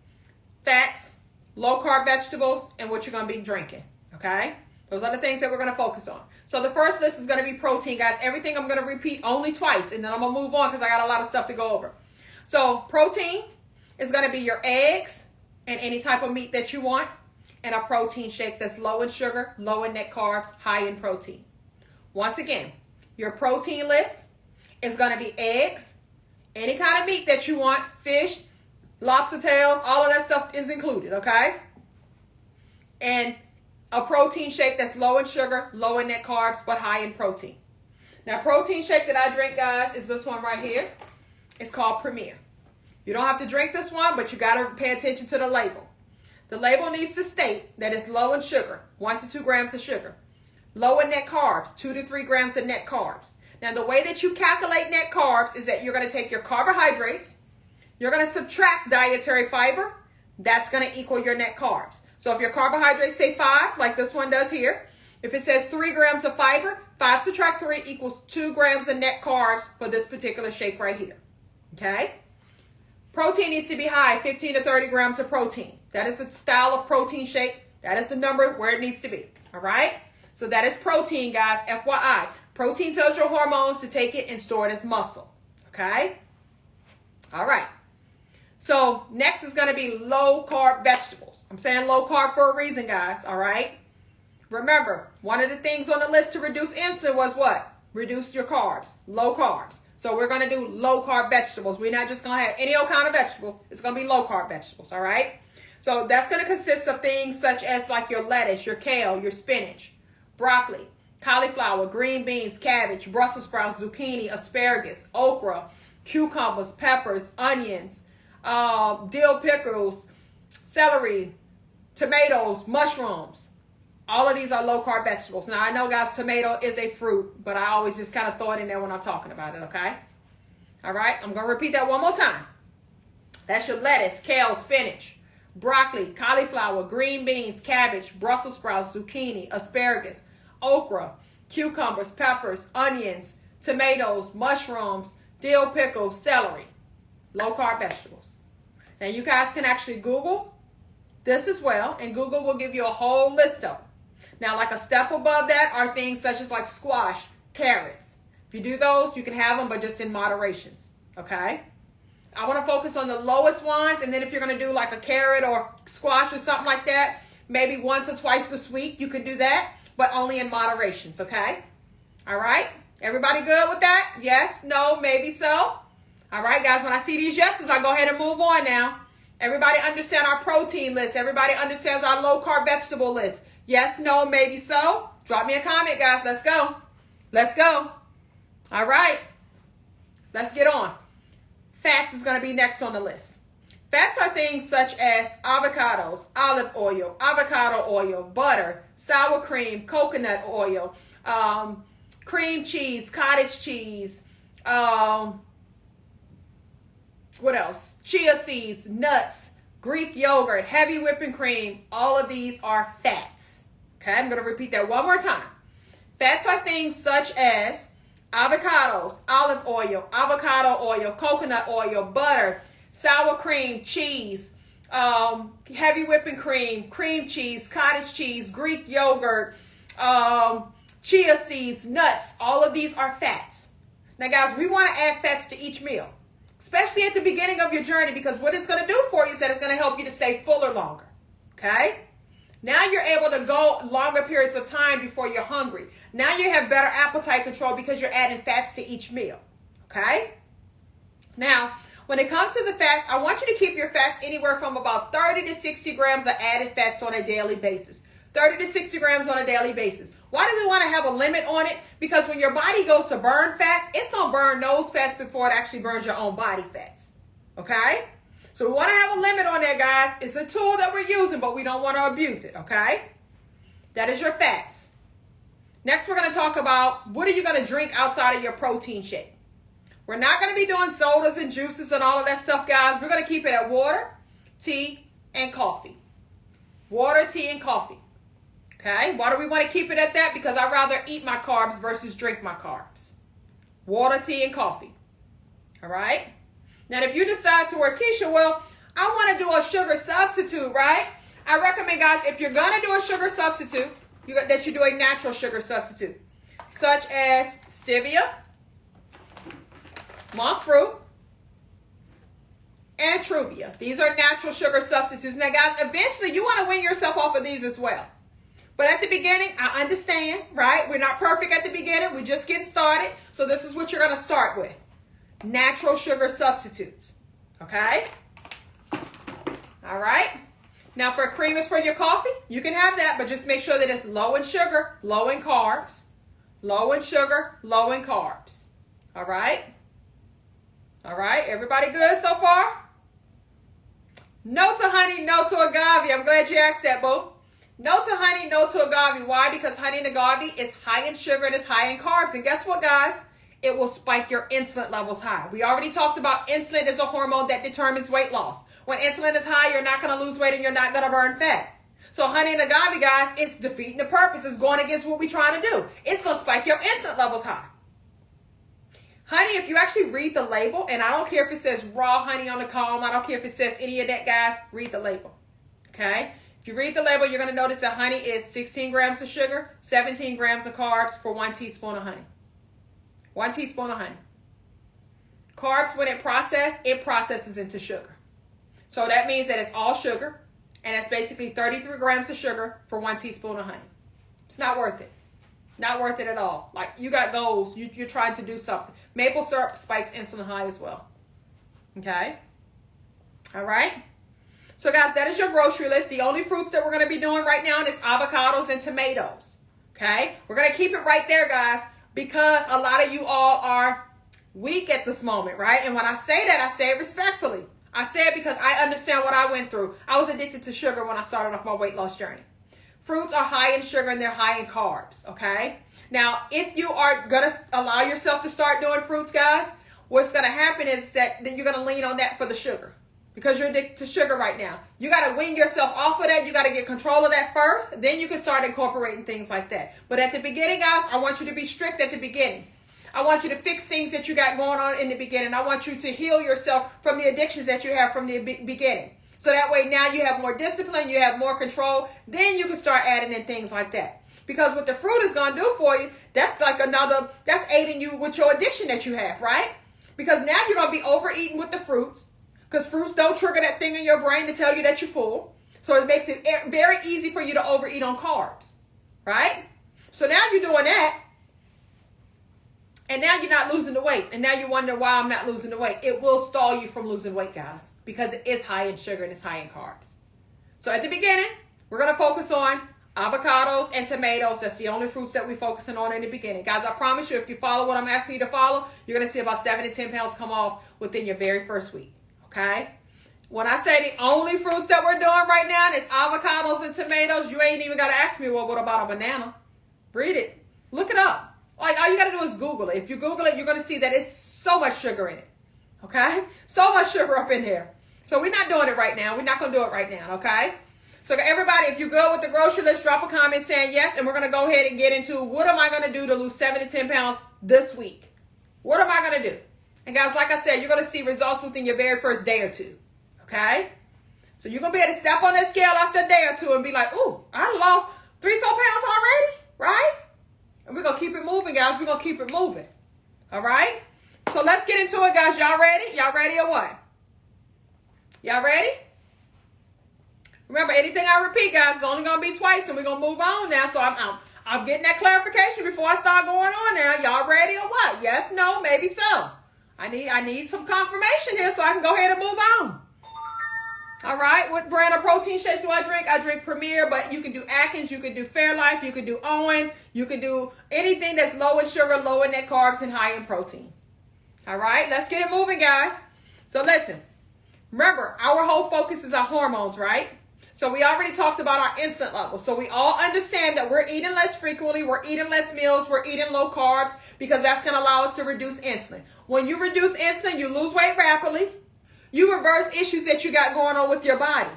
A: fats, low-carb vegetables, and what you're going to be drinking, okay? Those are the things that we're going to focus on. So the first list is going to be protein, guys. Everything I'm going to repeat only twice, and then I'm going to move on because I got a lot of stuff to go over. So protein is going to be your eggs and any type of meat that you want, and a protein shake that's low in sugar, low in net carbs, high in protein. Once again, your protein list is going to be eggs, any kind of meat that you want, fish, lobster tails, all of that stuff is included, okay? And a protein shake that's low in sugar, low in net carbs, but high in protein. Now, protein shake that I drink, guys, is this one right here. It's called Premier. You don't have to drink this one, but you got to pay attention to the label. The label needs to state that it's low in sugar, 1 to 2 grams of sugar. Low in net carbs, 2 to 3 grams of net carbs. Now, the way that you calculate net carbs is that you're going to take your carbohydrates, you're going to subtract dietary fiber, that's going to equal your net carbs. So if your carbohydrates say 5, like this one does here, if it says 3 grams of fiber, 5 subtract 3 equals 2 grams of net carbs for this particular shake right here. Okay? Protein needs to be high, 15 to 30 grams of protein. That is the style of protein shake. That is the number where it needs to be. All right? So that is protein, guys. FYI. Protein tells your hormones to take it and store it as muscle. Okay? All right. So next is going to be low-carb vegetables. I'm saying low-carb for a reason, guys. All right? Remember, one of the things on the list to reduce insulin was what? Reduce your carbs. Low carbs. So we're going to do low-carb vegetables. We're not just going to have any old kind of vegetables. It's going to be low-carb vegetables. All right? So that's going to consist of things such as like your lettuce, your kale, your spinach, broccoli, cauliflower, green beans, cabbage, Brussels sprouts, zucchini, asparagus, okra, cucumbers, peppers, onions, dill pickles, celery, tomatoes, mushrooms. All of these are low-carb vegetables. Now, I know, guys, tomato is a fruit, but I always just kind of throw it in there when I'm talking about it, okay? All right? I'm going to repeat that one more time. That's your lettuce, kale, spinach, broccoli, cauliflower, green beans, cabbage, Brussels sprouts, zucchini, asparagus, okra, cucumbers, peppers, onions, tomatoes, mushrooms, dill pickles, celery. Low-carb vegetables. Now, you guys can actually Google this as well, and Google will give you a whole list of them. Now, like a step above that are things such as like squash, carrots. If you do those, you can have them, but just in moderations, okay? I want to focus on the lowest ones, and then if you're going to do like a carrot or squash or something like that, maybe once or twice this week, you can do that, but only in moderations, okay? All right? Everybody good with that? Yes? No? Maybe so? All right, guys, when I see these yeses, I go ahead and move on now. Everybody understand our protein list. Everybody understands our low-carb vegetable list. Yes, no, maybe so. Drop me a comment, guys. Let's go. Let's go. All right. Let's get on. Fats is going to be next on the list. Fats are things such as avocados, olive oil, avocado oil, butter, sour cream, coconut oil, cream cheese, cottage cheese, what else? Chia seeds, nuts, Greek yogurt, heavy whipping cream. All of these are fats. Okay, I'm going to repeat that one more time. Fats are things such as avocados, olive oil, avocado oil, coconut oil, butter, sour cream, cheese, heavy whipping cream, cream cheese, cottage cheese, Greek yogurt, chia seeds, nuts. All of these are fats. Now, guys, we want to add fats to each meal, especially at the beginning of your journey, because what it's going to do for you is that it's going to help you to stay fuller longer. Okay? Now you're able to go longer periods of time before you're hungry. Now you have better appetite control because you're adding fats to each meal. Okay? Now, when it comes to the fats, I want you to keep your fats anywhere from about 30 to 60 grams of added fats on a daily basis. 30 to 60 grams on a daily basis. Why do we want to have a limit on it? Because when your body goes to burn fats, it's going to burn those fats before it actually burns your own body fats. Okay? So we want to have a limit on that, guys. It's a tool that we're using, but we don't want to abuse it, okay? That is your fats. Next, we're going to talk about what are you going to drink outside of your protein shake. We're not going to be doing sodas and juices and all of that stuff, guys. We're going to keep it at water, tea, and coffee. Water, tea, and coffee. Okay? Why do we want to keep it at that? Because I'd rather eat my carbs versus drink my carbs. Water, tea, and coffee. All right? Now, if you decide to work Keisha, well, I want to do a sugar substitute, right? I recommend, guys, if you're going to do a sugar substitute, that you do a natural sugar substitute, such as stevia, monk fruit, and truvia. These are natural sugar substitutes. Now, guys, eventually you want to wean yourself off of these as well. But at the beginning, I understand, right? We're not perfect at the beginning. We're just getting started. So this is what you're going to start with. Natural sugar substitutes. Okay? All right? Now, for creamers for your coffee, you can have that, but just make sure that it's low in sugar, low in carbs. Low in sugar, low in carbs. All right? All right? Everybody good so far? No to honey, no to agave. I'm glad you asked that, boo. No to honey, no to agave. Why? Because honey and agave is high in sugar and it's high in carbs. And guess what, guys? It will spike your insulin levels high. We already talked about insulin is a hormone that determines weight loss. When insulin is high, you're not going to lose weight and you're not going to burn fat. So honey and agave, guys, it's defeating the purpose. It's going against what we're trying to do. It's going to spike your insulin levels high. Honey, if you actually read the label, and I don't care if it says raw honey on the comb, I don't care if it says any of that, guys, read the label. Okay? If you read the label, you're going to notice that honey is 16 grams of sugar, 17 grams of carbs for 1 teaspoon of honey. 1 teaspoon of honey. Carbs, when it processes into sugar. So that means that it's all sugar, and it's basically 33 grams of sugar for 1 teaspoon of honey. It's not worth it. Not worth it at all. Like, you got goals. You're trying to do something. Maple syrup spikes insulin high as well. Okay? All right? So, guys, that is your grocery list. The only fruits that we're going to be doing right now is avocados and tomatoes. Okay? We're going to keep it right there, guys, because a lot of you all are weak at this moment, right? And when I say that, I say it respectfully. I say it because I understand what I went through. I was addicted to sugar when I started off my weight loss journey. Fruits are high in sugar and they're high in carbs, okay? Now, if you are going to allow yourself to start doing fruits, guys, what's going to happen is that you're going to lean on that for the sugar because you're addicted to sugar right now. You got to wean yourself off of that. You got to get control of that first. Then you can start incorporating things like that. But at the beginning, guys, I want you to be strict at the beginning. I want you to fix things that you got going on in the beginning. I want you to heal yourself from the addictions that you have from the beginning. So that way now you have more discipline, you have more control. Then you can start adding in things like that. Because what the fruit is going to do for you, that's aiding you with your addiction that you have, right? Because now you're going to be overeating with the fruits. Because fruits don't trigger that thing in your brain to tell you that you're full. So it makes it very easy for you to overeat on carbs, right? So now you're doing that. And now you're not losing the weight. And now you wonder why I'm not losing the weight. It will stall you from losing weight, guys. Because it is high in sugar and it's high in carbs. So at the beginning, we're going to focus on avocados and tomatoes. That's the only fruits that we're focusing on in the beginning. Guys, I promise you, if you follow what I'm asking you to follow, you're going to see about 7 to 10 pounds come off within your very first week. Okay? When I say the only fruits that we're doing right now is avocados and tomatoes, you ain't even got to ask me, well, what about a banana? Read it. Look it up. Like, all you got Google it. If you Google it, you're going to see that it's so much sugar in it. Okay? So much sugar up in here. So we're not doing it right now. We're not going to do it right now. Okay? So everybody, if you're good with the grocery list, drop a comment saying yes. And we're going to go ahead and get into what am I going to do to lose 7 to 10 pounds this week? What am I going to do? And guys, like I said, you're going to see results within your very first day or two. Okay? So you're going to be able to step on that scale after a day or two and be like, ooh, I lost 3-4 pounds already, right? And we're going to keep it moving, guys. We're going to keep it moving. All right? So let's get into it, guys. Y'all ready? Y'all ready or what? Y'all ready? Remember, anything I repeat, guys, is only going to be twice, and we're going to move on now. So I'm getting that clarification before I start going on now. Y'all ready or what? Yes, no, maybe so. I need some confirmation here so I can go ahead and move on. All right, what brand of protein shake do I drink? I drink Premier, but you can do Atkins, you can do Fairlife, you can do Owen, you can do anything that's low in sugar, low in net carbs, and high in protein. All right, let's get it moving, guys. So listen, remember, our whole focus is our hormones, right? So we already talked about our insulin levels. So we all understand that we're eating less frequently, we're eating less meals, we're eating low carbs, because that's going to allow us to reduce insulin. When you reduce insulin, you lose weight rapidly. You reverse issues that you got going on with your body.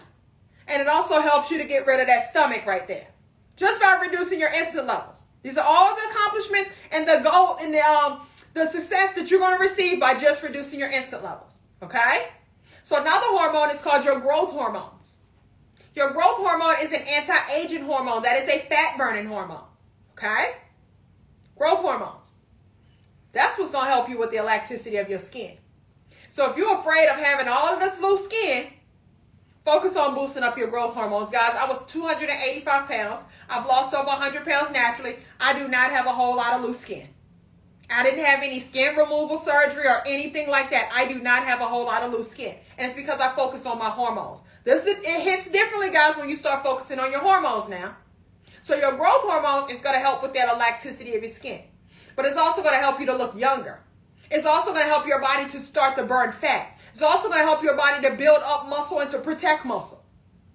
A: And it also helps you to get rid of that stomach right there. Just by reducing your insulin levels. These are all the accomplishments and the goal and the success that you're going to receive by just reducing your insulin levels. Okay? So another hormone is called your growth hormones. Your growth hormone is an anti-aging hormone. That is a fat-burning hormone. Okay? Growth hormones. That's what's going to help you with the elasticity of your skin. So if you're afraid of having all of this loose skin, focus on boosting up your growth hormones. Guys, I was 285 pounds. I've lost over 100 pounds naturally. I do not have a whole lot of loose skin. I didn't have any skin removal surgery or anything like that. I do not have a whole lot of loose skin. And it's because I focus on my hormones. It hits differently, guys, when you start focusing on your hormones now. So your growth hormones is going to help with that elasticity of your skin. But it's also going to help you to look younger. It's also going to help your body to start to burn fat. It's also going to help your body to build up muscle and to protect muscle.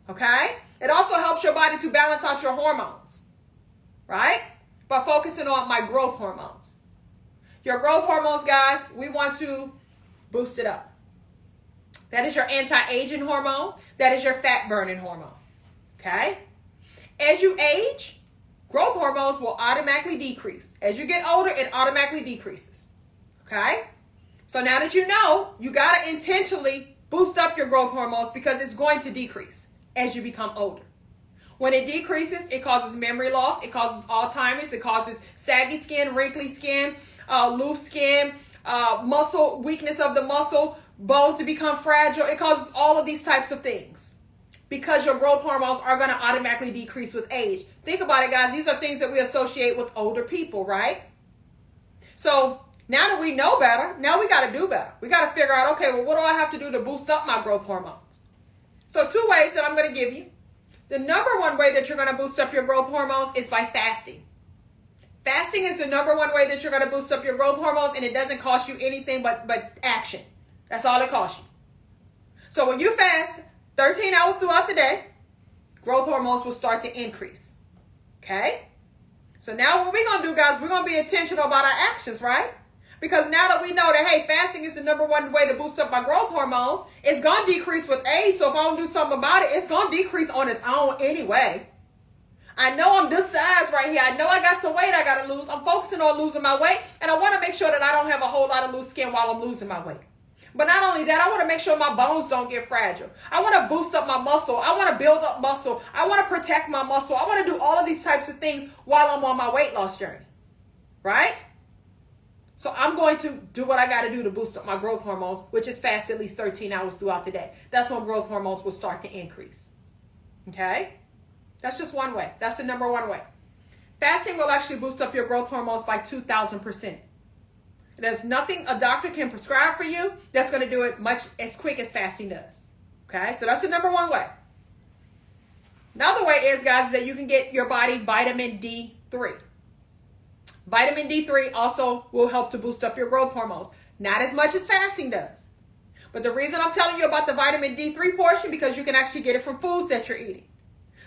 A: Okay? It also helps your body to balance out your hormones. Right? By focusing on my growth hormones. Your growth hormones, guys, we want to boost it up. That is your anti-aging hormone. That is your fat-burning hormone. Okay? As you age, growth hormones will automatically decrease. As you get older, it automatically decreases. Okay? So now that you know, you got to intentionally boost up your growth hormones because it's going to decrease as you become older. When it decreases, it causes memory loss. It causes Alzheimer's. It causes saggy skin, wrinkly skin, loose skin, muscle, weakness of the muscle, bones to become fragile. It causes all of these types of things because your growth hormones are going to automatically decrease with age. Think about it, guys. These are things that we associate with older people, right? So now that we know better, now we got to do better. We got to figure out, okay, well, what do I have to do to boost up my growth hormones? So 2 ways that I'm going to give you. The number 1 way that you're going to boost up your growth hormones is by fasting. Fasting is the number 1 way that you're going to boost up your growth hormones, and it doesn't cost you anything but action. That's all it costs you. So when you fast 13 hours throughout the day, growth hormones will start to increase. Okay? So now what we're going to do, guys, we're going to be intentional about our actions, right? Because now that we know that, hey, fasting is the number 1 way to boost up my growth hormones, it's going to decrease with age. So if I don't do something about it, it's going to decrease on its own anyway. I know I'm this size right here. I know I got some weight I got to lose. I'm focusing on losing my weight. And I want to make sure that I don't have a whole lot of loose skin while I'm losing my weight. But not only that, I want to make sure my bones don't get fragile. I want to boost up my muscle. I want to build up muscle. I want to protect my muscle. I want to do all of these types of things while I'm on my weight loss journey. Right? So I'm going to do what I got to do to boost up my growth hormones, which is fast at least 13 hours throughout the day. That's when growth hormones will start to increase. Okay? That's just one way. That's the number 1 way. Fasting will actually boost up your growth hormones by 2,000%. There's nothing a doctor can prescribe for you that's going to do it much as quick as fasting does. Okay? So that's the number 1 way. Another way is, guys, is that you can get your body vitamin D3. Vitamin D3 also will help to boost up your growth hormones. Not as much as fasting does. But the reason I'm telling you about the vitamin D3 portion, because you can actually get it from foods that you're eating.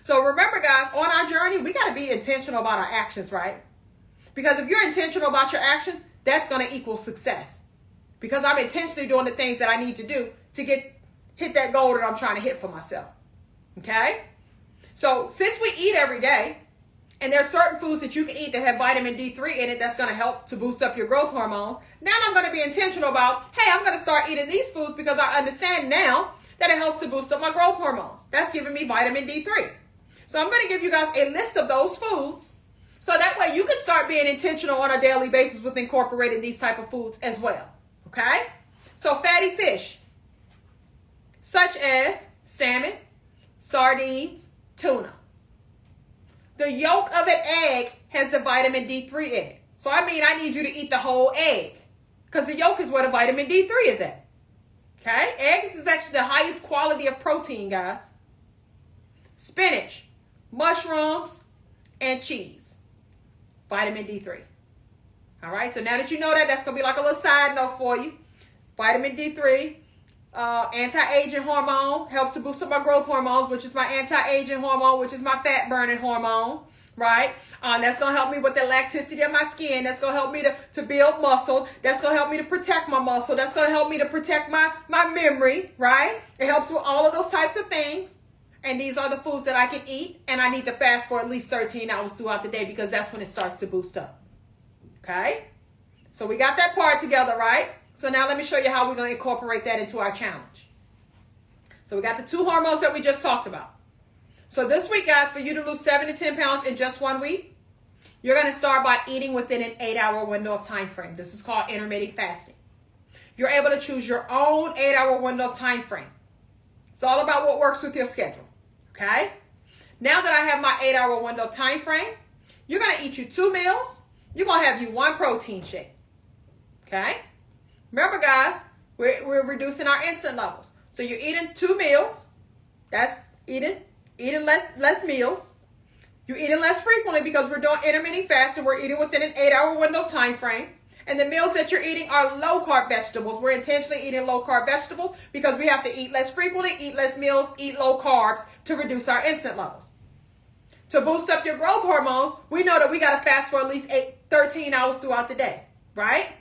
A: So remember, guys, on our journey, we got to be intentional about our actions, right? Because if you're intentional about your actions, that's going to equal success. Because I'm intentionally doing the things that I need to do to hit that goal that I'm trying to hit for myself. Okay? So since we eat every day, and there are certain foods that you can eat that have vitamin D3 in it that's going to help to boost up your growth hormones, now I'm going to be intentional about, hey, I'm going to start eating these foods because I understand now that it helps to boost up my growth hormones. That's giving me vitamin D3. So I'm going to give you guys a list of those foods so that way you can start being intentional on a daily basis with incorporating these type of foods as well. Okay? So fatty fish, such as salmon, sardines, tuna. The yolk of an egg has the vitamin D3 in it. So I need you to eat the whole egg because the yolk is where the vitamin D3 is at. Okay? Eggs is actually the highest quality of protein, guys. Spinach, mushrooms, and cheese. Vitamin D3. All right? So now that you know that, that's going to be like a little side note for you. Vitamin D3. Anti-aging hormone helps to boost up my growth hormones, which is my anti-aging hormone, which is my fat burning hormone, right? That's going to help me with the elasticity of my skin. That's going to help me to build muscle. That's going to help me to protect my muscle. That's going to help me to protect my memory, right? It helps with all of those types of things. And these are the foods that I can eat. And I need to fast for at least 13 hours throughout the day because that's when it starts to boost up. Okay? So we got that part together, right? So now let me show you how we're going to incorporate that into our challenge. So we got the 2 hormones that we just talked about. So this week, guys, for you to lose 7 to 10 pounds in just 1 week, you're going to start by eating within an 8-hour window of time frame. This is called intermittent fasting. You're able to choose your own 8-hour window of time frame. It's all about what works with your schedule. Okay? Now that I have my 8-hour window of time frame, you're going to eat you 2 meals. You're going to have you 1 protein shake. Okay? Remember, guys, we're reducing our insulin levels. So you're eating 2 meals. That's eating less meals. You're eating less frequently because we're doing intermittent fasting. We're eating within an 8-hour window of time frame. And the meals that you're eating are low-carb vegetables. We're intentionally eating low-carb vegetables because we have to eat less frequently, eat less meals, eat low carbs to reduce our insulin levels. To boost up your growth hormones, we know that we got to fast for at least 13 hours throughout the day, right?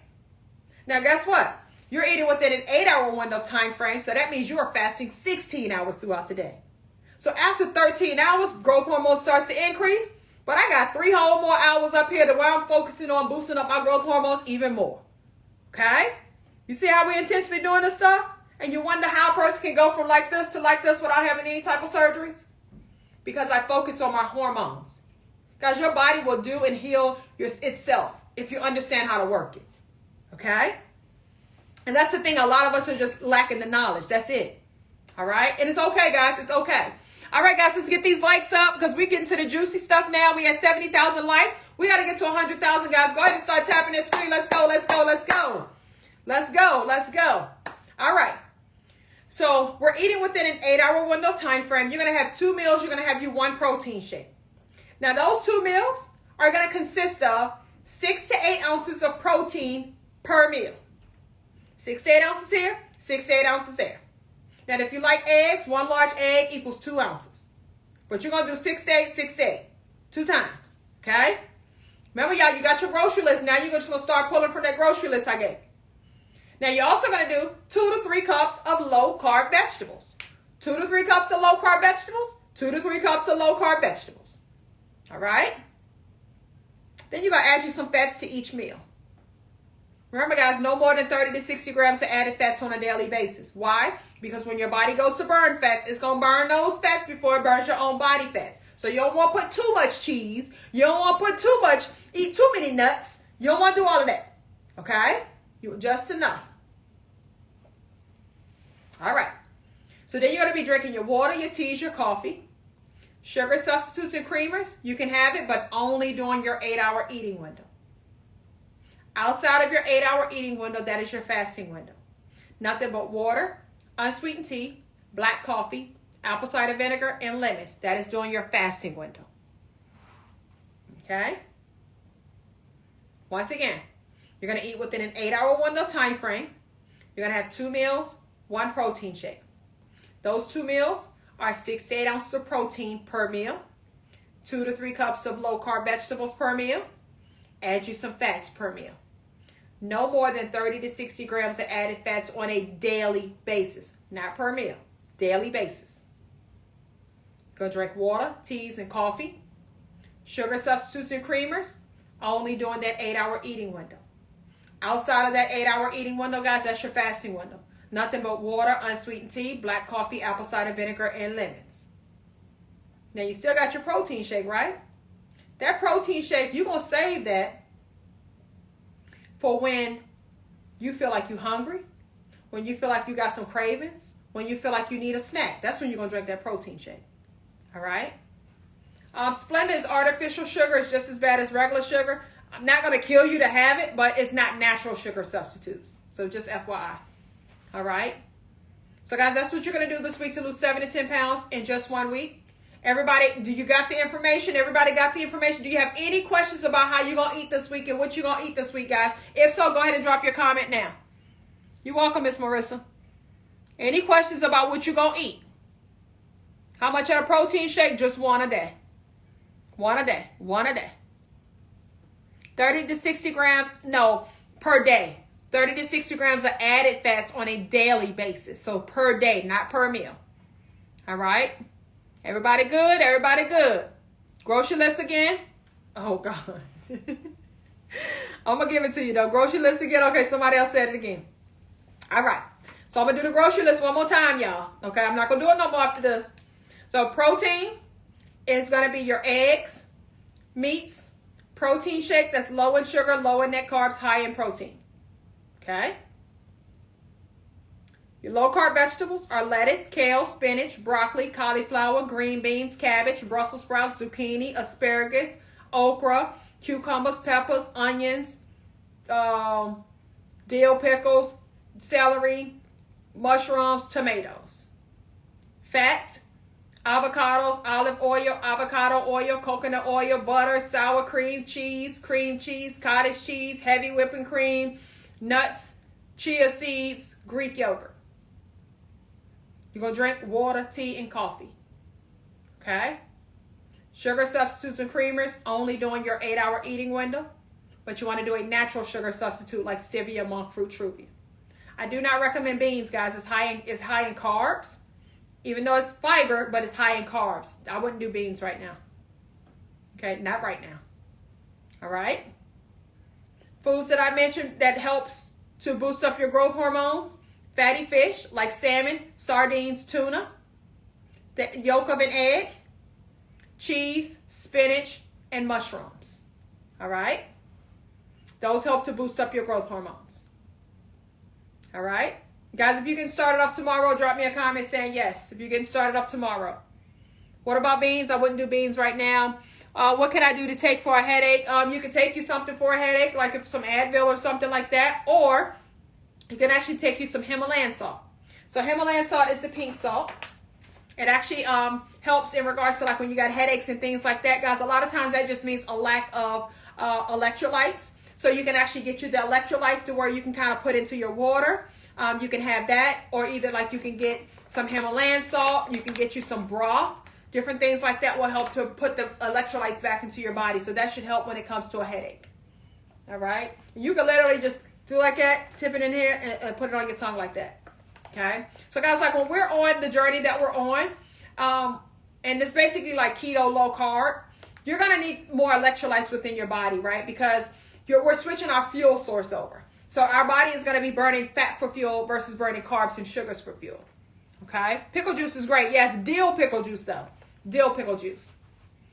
A: Now, guess what? You're eating within an 8-hour window of time frame, so that means you are fasting 16 hours throughout the day. So after 13 hours, growth hormone starts to increase, but I got 3 whole more hours up here to where I'm focusing on boosting up my growth hormones even more. Okay? You see how we intentionally doing this stuff? And you wonder how a person can go from like this to like this without having any type of surgeries? Because I focus on my hormones. Guys, your body will do and heal itself if you understand how to work it. Okay? And that's the thing. A lot of us are just lacking the knowledge. That's it. All right? And it's okay, guys. It's okay. All right, guys. Let's get these likes up because we're getting to the juicy stuff now. We had 70,000 likes. We got to get to 100,000, guys. Go ahead and start tapping that screen. Let's go. Let's go. Let's go. Let's go. Let's go. All right. So we're eating within an 8-hour window time frame. You're going to have 2 meals. You're going to have you 1 protein shake. Now, those 2 meals are going to consist of 6 to 8 ounces of protein per meal. 6 to 8 ounces here, 6 to 8 ounces there. Now, if you like eggs, 1 large egg equals 2 ounces. But you're going to do 6 to 8, 6 to 8. 2 times. Okay? Remember, y'all, you got your grocery list. Now you're just going to start pulling from that grocery list I gave you. Now, you're also going to do 2 to 3 cups of low-carb vegetables. 2 to 3 cups of low-carb vegetables. 2 to 3 cups of low-carb vegetables. All right? Then you're going to add you some fats to each meal. Remember, guys, no more than 30 to 60 grams of added fats on a daily basis. Why? Because when your body goes to burn fats, it's going to burn those fats before it burns your own body fats. So you don't want to put too much cheese. You don't want to put too much, eat too many nuts. You don't want to do all of that. Okay? Just enough. All right. So then you're going to be drinking your water, your teas, your coffee. Sugar substitutes and creamers, you can have it, but only during your 8-hour eating window. Outside of your 8-hour eating window, that is your fasting window. Nothing but water, unsweetened tea, black coffee, apple cider vinegar, and lemons. That is during your fasting window. Okay? Once again, you're going to eat within an 8-hour window time frame. You're going to have 2 meals, 1 protein shake. Those 2 meals are 6 to 8 ounces of protein per meal, 2 to 3 cups of low-carb vegetables per meal. Add you some fats per meal. No more than 30 to 60 grams of added fats on a daily basis. Not per meal. Daily basis. Go drink water, teas, and coffee. Sugar substitutes and creamers, only during that 8-hour eating window. Outside of that 8-hour eating window, guys, that's your fasting window. Nothing but water, unsweetened tea, black coffee, apple cider vinegar, and lemons. Now, you still got your protein shake, right? That protein shake, you're going to save that for when you feel like you're hungry, when you feel like you got some cravings, when you feel like you need a snack. That's when you're going to drink that protein shake. All right? Splenda is artificial sugar. It's just as bad as regular sugar. I'm not going to kill you to have it, but it's not natural sugar substitutes. So just FYI. All right? So, guys, that's what you're going to do this week to lose 7 to 10 pounds in just 1 week. Everybody, do you got the information? Everybody got the information? Do you have any questions about how you're going to eat this week and what you're going to eat this week, guys? If so, go ahead and drop your comment now. You're welcome, Miss Marissa. Any questions about what you're going to eat? How much of a protein shake? Just one a day. One a day. One a day. 30 to 60 grams, no, per day. 30 to 60 grams of added fats on a daily basis. So per day, not per meal. All right? Everybody good? Everybody good? Grocery list again? Oh, God. I'm going to give it to you, though. Grocery list again? Okay, somebody else said it again. All right. So I'm going to do the grocery list one more time, y'all. Okay, I'm not going to do it no more after this. So protein is going to be your eggs, meats, protein shake that's low in sugar, low in net carbs, high in protein. Okay? Your low-carb vegetables are lettuce, kale, spinach, broccoli, cauliflower, green beans, cabbage, Brussels sprouts, zucchini, asparagus, okra, cucumbers, peppers, onions, dill pickles, celery, mushrooms, tomatoes. Fats, avocados, olive oil, avocado oil, coconut oil, butter, sour cream cheese, cottage cheese, heavy whipping cream, nuts, chia seeds, Greek yogurt. You're going to drink water, tea, and coffee. Okay? Sugar substitutes and creamers only during your 8-hour eating window. But you want to do a natural sugar substitute like stevia, monk fruit, truvia. I do not recommend beans, guys. It's high in carbs. Even though it's fiber, but it's high in carbs. I wouldn't do beans right now. Okay? Not right now. All right? Foods that I mentioned that helps to boost up your growth hormones. Fatty fish like salmon, sardines, tuna, the yolk of an egg, cheese, spinach, and mushrooms. All right? Those help to boost up your growth hormones. All right? Guys, if you can start it off tomorrow, drop me a comment saying yes. If you're getting started off tomorrow. What about beans? I wouldn't do beans right now. What can I do to take for a headache? You can take you something for a headache, like if some Advil or something like that. Or you can actually take you some Himalayan salt. So Himalayan salt is the pink salt. It actually helps in regards to like when you got headaches and things like that, guys. A lot of times that just means a lack of electrolytes. So you can actually get you the electrolytes to where you can kind of put into your water. You can have that, or either like you can get some Himalayan salt. You can get you some broth. Different things like that will help to put the electrolytes back into your body. So that should help when it comes to a headache. All right? You can literally just do like that, tip it in here, and put it on your tongue like that. Okay? So guys, like when we're on the journey that we're on, and it's basically like keto, low carb, you're going to need more electrolytes within your body, right? Because we're switching our fuel source over. So our body is going to be burning fat for fuel versus burning carbs and sugars for fuel. Okay? Pickle juice is great. Yes, dill pickle juice though. Dill pickle juice.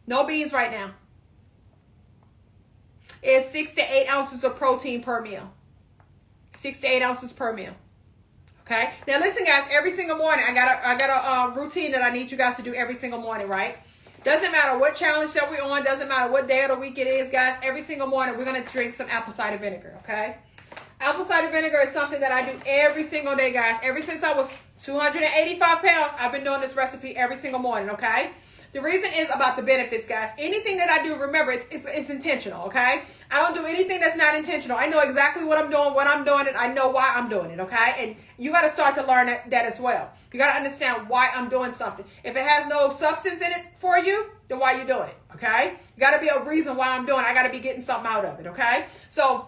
A: No beans right now. It's 6 to 8 ounces of protein per meal. 6 to 8 ounces per meal. Okay? Now listen, guys, every single morning, I got a routine that I need you guys to do every single morning, right? Doesn't matter what challenge that we're on, doesn't matter what day of the week it is, guys, every single morning we're going to drink some apple cider vinegar, okay? Apple cider vinegar is something that I do every single day, guys. Ever since I was 285 pounds, I've been doing this recipe every single morning, okay? The reason is about the benefits, guys. Anything that I do, remember, it's intentional, okay? I don't do anything that's not intentional. I know exactly what I'm doing it. I know why I'm doing it, okay? And you got to start to learn that as well. You got to understand why I'm doing something. If it has no substance in it for you, then why you doing it, okay? You got to be a reason why I'm doing it. I got to be getting something out of it, okay? So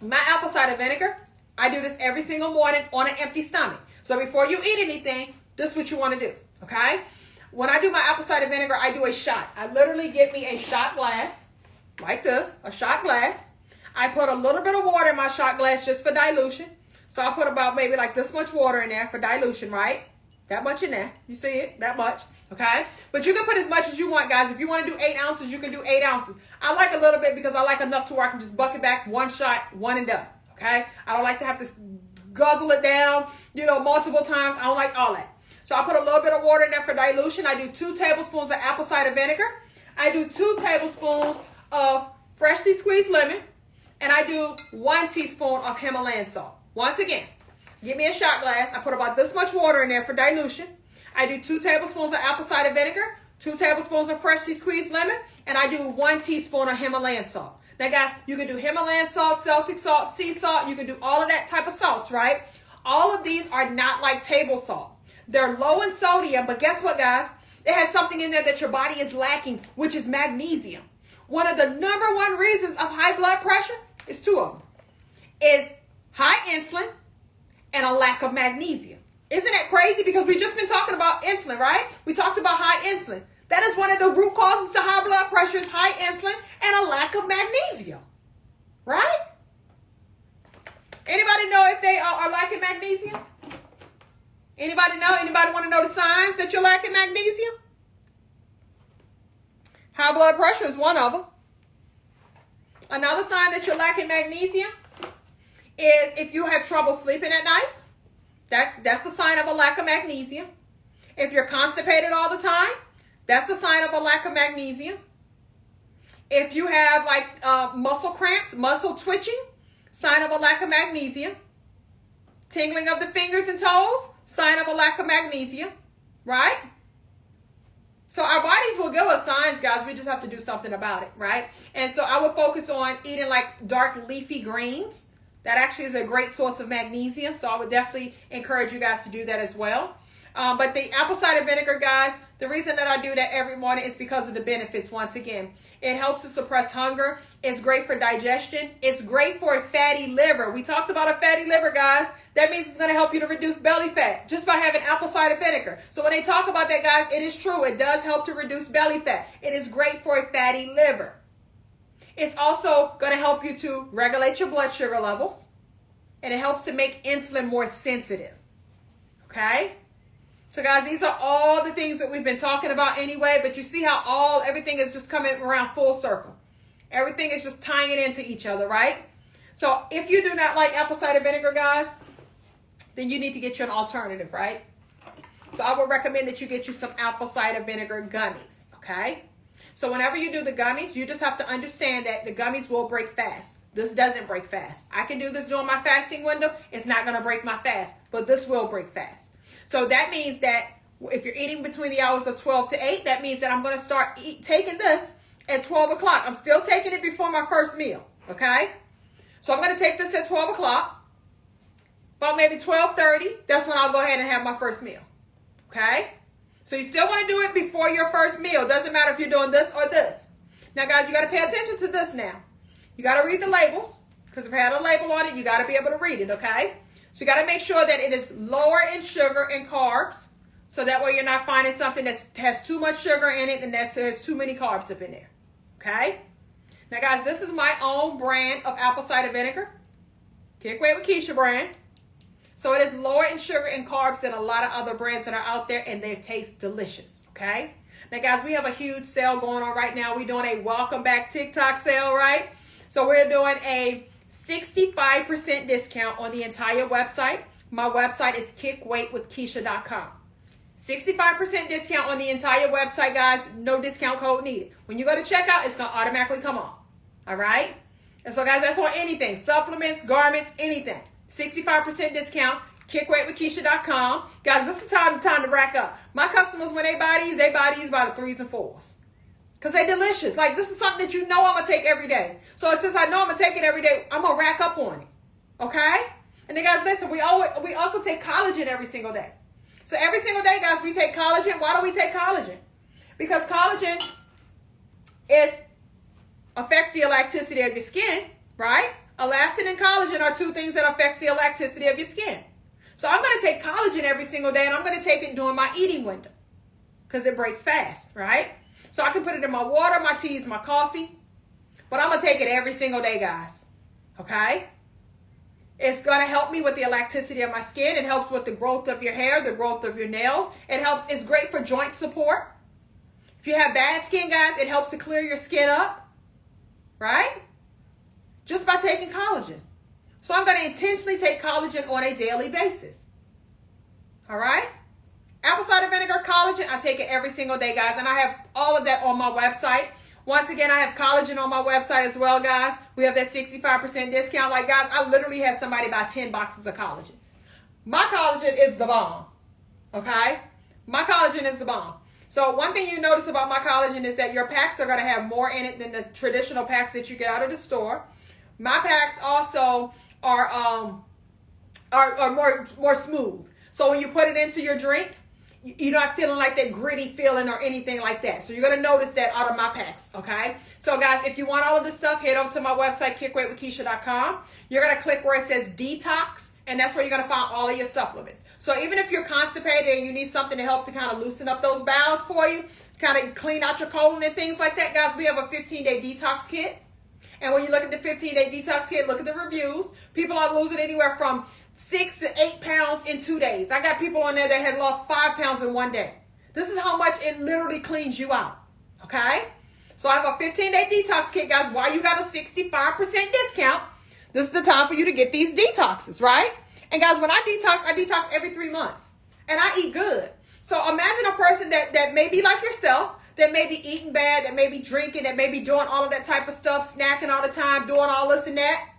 A: My apple cider vinegar, I do this every single morning on an empty stomach. So before you eat anything, this is what you want to do, okay? When I do my apple cider vinegar, I do a shot. I literally get me a shot glass, like this, a shot glass. I put a little bit of water in my shot glass just for dilution. So I put about maybe like this much water in there for dilution, right? That much in there. You see it? That much. Okay? But you can put as much as you want, guys. If you want to do 8 ounces, you can do 8 ounces. I like a little bit because I like enough to where I can just bucket back, one shot, one and done. Okay? I don't like to have to guzzle it down, multiple times. I don't like all that. So I put a little bit of water in there for dilution. I do 2 tablespoons of apple cider vinegar. I do 2 tablespoons of freshly squeezed lemon. And I do 1 teaspoon of Himalayan salt. Once again, get me a shot glass. I put about this much water in there for dilution. I do 2 tablespoons of apple cider vinegar, 2 tablespoons of freshly squeezed lemon, and I do 1 teaspoon of Himalayan salt. Now, guys, you can do Himalayan salt, Celtic salt, sea salt. You can do all of that type of salts, right? All of these are not like table salt. They're low in sodium, but guess what, guys? It has something in there that your body is lacking, which is magnesium. One of the number 1 reasons of high blood pressure is 2 of them. Is high insulin and a lack of magnesium. Isn't that crazy? Because we just been talking about insulin, right? We talked about high insulin. That is one of the root causes to high blood pressure is high insulin and a lack of magnesium, right? Anybody know if they are lacking magnesium? Anybody know? Anybody want to know the signs that you're lacking magnesium? High blood pressure is one of them. Another sign that you're lacking magnesium is if you have trouble sleeping at night. That's a sign of a lack of magnesium. If you're constipated all the time, that's a sign of a lack of magnesium. If you have muscle cramps, muscle twitching, sign of a lack of magnesium. Tingling of the fingers and toes, sign of a lack of magnesium, right? So our bodies will give us signs, guys. We just have to do something about it, right? And so I would focus on eating like dark leafy greens. That actually is a great source of magnesium. So I would definitely encourage you guys to do that as well. But the apple cider vinegar, guys, the reason that I do that every morning is because of the benefits. Once again, it helps to suppress hunger. It's great for digestion. It's great for a fatty liver. We talked about a fatty liver, guys. That means it's going to help you to reduce belly fat just by having apple cider vinegar. So when they talk about that, guys, it is true. It does help to reduce belly fat. It is great for a fatty liver. It's also going to help you to regulate your blood sugar levels. And it helps to make insulin more sensitive. Okay? So, guys, these are all the things that we've been talking about anyway. But you see how everything is just coming around full circle. Everything is just tying it into each other, right? So, if you do not like apple cider vinegar, guys, then you need to get you an alternative, right? So, I would recommend that you get you some apple cider vinegar gummies, okay? So, whenever you do the gummies, you just have to understand that the gummies will break fast. This doesn't break fast. I can do this during my fasting window. It's not going to break my fast, but this will break fast. So that means that if you're eating between the hours of 12 to 8, that means that I'm going to start taking this at 12 o'clock. I'm still taking it before my first meal, okay? So I'm going to take this at 12 o'clock. About maybe 12:30, that's when I'll go ahead and have my first meal, okay? So you still want to do it before your first meal. Doesn't matter if you're doing this or this. Now, guys, you got to pay attention to this now. You got to read the labels, because if it had a label on it, you got to be able to read it, okay? So you got to make sure that it is lower in sugar and carbs, so that way you're not finding something that has too much sugar in it and that has too many carbs up in there, okay? Now, guys, this is my own brand of apple cider vinegar, Kick Weight with Keisha brand. So it is lower in sugar and carbs than a lot of other brands that are out there, and they taste delicious, okay? Now, guys, we have a huge sale going on right now. We're doing a welcome back TikTok sale, right? So we're doing a 65% discount on the entire website. My website is kickweightwithkeisha.com. 65% discount on the entire website, guys. No discount code needed. When you go to checkout, it's going to automatically come on. All right? And so, guys, that's on anything. Supplements, garments, anything. 65% discount. Kickweightwithkeisha.com. Guys, this is the time to rack up. My customers, when they buy these by the 3s and 4s. Because they're delicious. Like, this is something that you know I'm going to take every day. So since I know I'm going to take it every day, I'm going to rack up on it. Okay? And then, guys, listen, we also take collagen every single day. So every single day, guys, we take collagen. Why do we take collagen? Because collagen affects the elasticity of your skin, right? Elastin and collagen are two things that affects the elasticity of your skin. So I'm going to take collagen every single day, and I'm going to take it during my eating window because it breaks fast, right? So I can put it in my water, my teas, my coffee, but I'm going to take it every single day, guys, okay? It's going to help me with the elasticity of my skin. It helps with the growth of your hair, the growth of your nails. It's great for joint support. If you have bad skin, guys, it helps to clear your skin up, right? Just by taking collagen. So I'm going to intentionally take collagen on a daily basis. All right? Apple cider vinegar, collagen, I take it every single day, guys. And I have all of that on my website. Once again, I have collagen on my website as well, guys. We have that 65% discount. Like, guys, I literally had somebody buy 10 boxes of collagen. My collagen is the bomb. Okay? My collagen is the bomb. So one thing you notice about my collagen is that your packs are going to have more in it than the traditional packs that you get out of the store. My packs also are more smooth. So when you put it into your drink, you're not feeling like that gritty feeling or anything like that. So you're going to notice that out of my packs, okay? So guys, if you want all of this stuff, head over to my website, kickweightwithkeisha.com. You're going to click where it says detox, and that's where you're going to find all of your supplements. So even if you're constipated and you need something to help to kind of loosen up those bowels for you, kind of clean out your colon and things like that, guys, we have a 15-day detox kit. And when you look at the 15-day detox kit, look at the reviews. People are losing anywhere from 6 to 8 pounds in 2 days. I got people on there that had lost 5 pounds in 1 day. This is how much it literally cleans you out. Okay? So I have a 15-day detox kit, guys. Why you got a 65% discount? This is the time for you to get these detoxes, right? And guys, when I detox every 3 months. And I eat good. So imagine a person that may be like yourself, that may be eating bad, that may be drinking, that may be doing all of that type of stuff, snacking all the time, doing all this and that.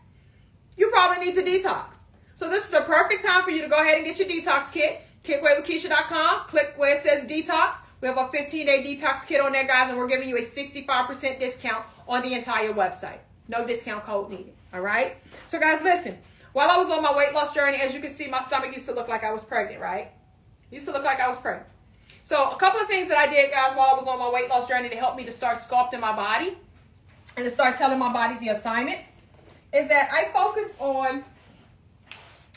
A: You probably need to detox. So this is the perfect time for you to go ahead and get your detox kit. Kickweightwithkeisha.com. Click where it says detox. We have a 15-day detox kit on there, guys, and we're giving you a 65% discount on the entire website. No discount code needed. All right? So, guys, listen. While I was on my weight loss journey, as you can see, my stomach used to look like I was pregnant, right? Used to look like I was pregnant. So a couple of things that I did, guys, while I was on my weight loss journey to help me to start sculpting my body and to start telling my body the assignment is that I focused on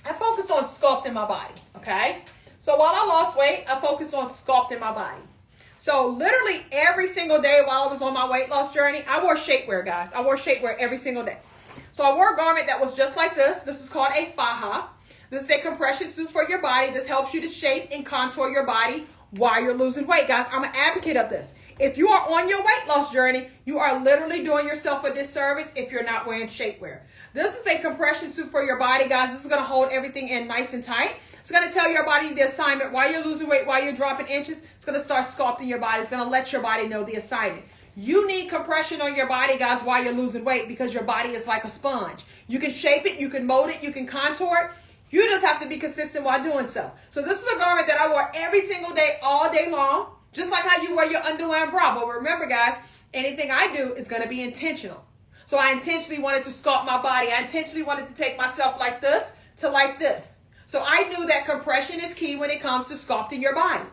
A: sculpting my body, okay? So while I lost weight, I focused on sculpting my body. So literally every single day while I was on my weight loss journey, I wore shapewear, guys. I wore shapewear every single day. So I wore a garment that was just like this. This is called a faja. This is a compression suit for your body. This helps you to shape and contour your body while you're losing weight, guys. I'm an advocate of this. If you are on your weight loss journey, you are literally doing yourself a disservice if you're not wearing shapewear. This is a compression suit for your body, guys. This is going to hold everything in nice and tight. It's going to tell your body the assignment while you're losing weight, while you're dropping inches. It's going to start sculpting your body. It's going to let your body know the assignment. You need compression on your body, guys, while you're losing weight because your body is like a sponge. You can shape it, you can mold it, you can contour it. You just have to be consistent while doing so. So this is a garment that I wore every single day, all day long, just like how you wear your underwear and bra. But remember, guys, anything I do is going to be intentional. So I intentionally wanted to sculpt my body. I intentionally wanted to take myself like this to like this. So I knew that compression is key when it comes to sculpting your body.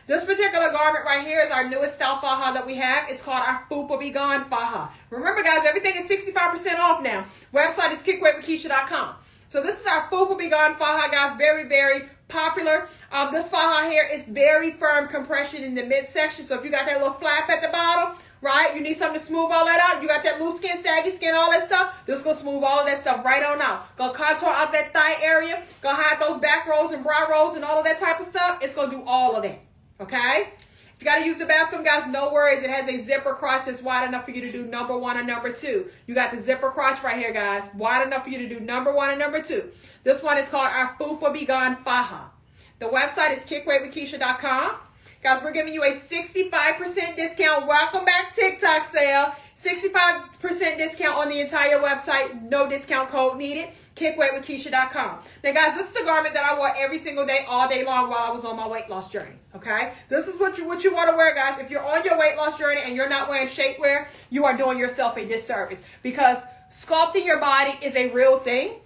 A: This particular garment right here is our newest style faja that we have. It's called our Fupa Be Gone faja. Remember, guys, everything is 65% off now. Website is kickweightwithkeisha.com. So this is our Fupa Be Gone faja, guys. Very, very popular. This faja here is very firm compression in the midsection. So if you got that little flap at the bottom, right, you need something to smooth all that out. You got that loose skin, saggy skin, all that stuff. This is going to smooth all of that stuff right on out. Going to contour out that thigh area. Going to hide those back rolls and bra rolls and all of that type of stuff. It's going to do all of that. Okay? If you got to use the bathroom, guys, no worries. It has a zipper crotch that's wide enough for you to do number 1 or number 2. You got the zipper crotch right here, guys. Wide enough for you to do number 1 and number 2. This one is called our Fupa Be Gone faja. The website is kickweightwithkeisha.com. Guys, we're giving you a 65% discount. Welcome back, TikTok sale. 65% discount on the entire website. No discount code needed. Kickweightwithkeisha.com. Now, guys, this is the garment that I wore every single day, all day long while I was on my weight loss journey. Okay? This is what you want to wear, guys. If you're on your weight loss journey and you're not wearing shapewear, you are doing yourself a disservice because sculpting your body is a real thing.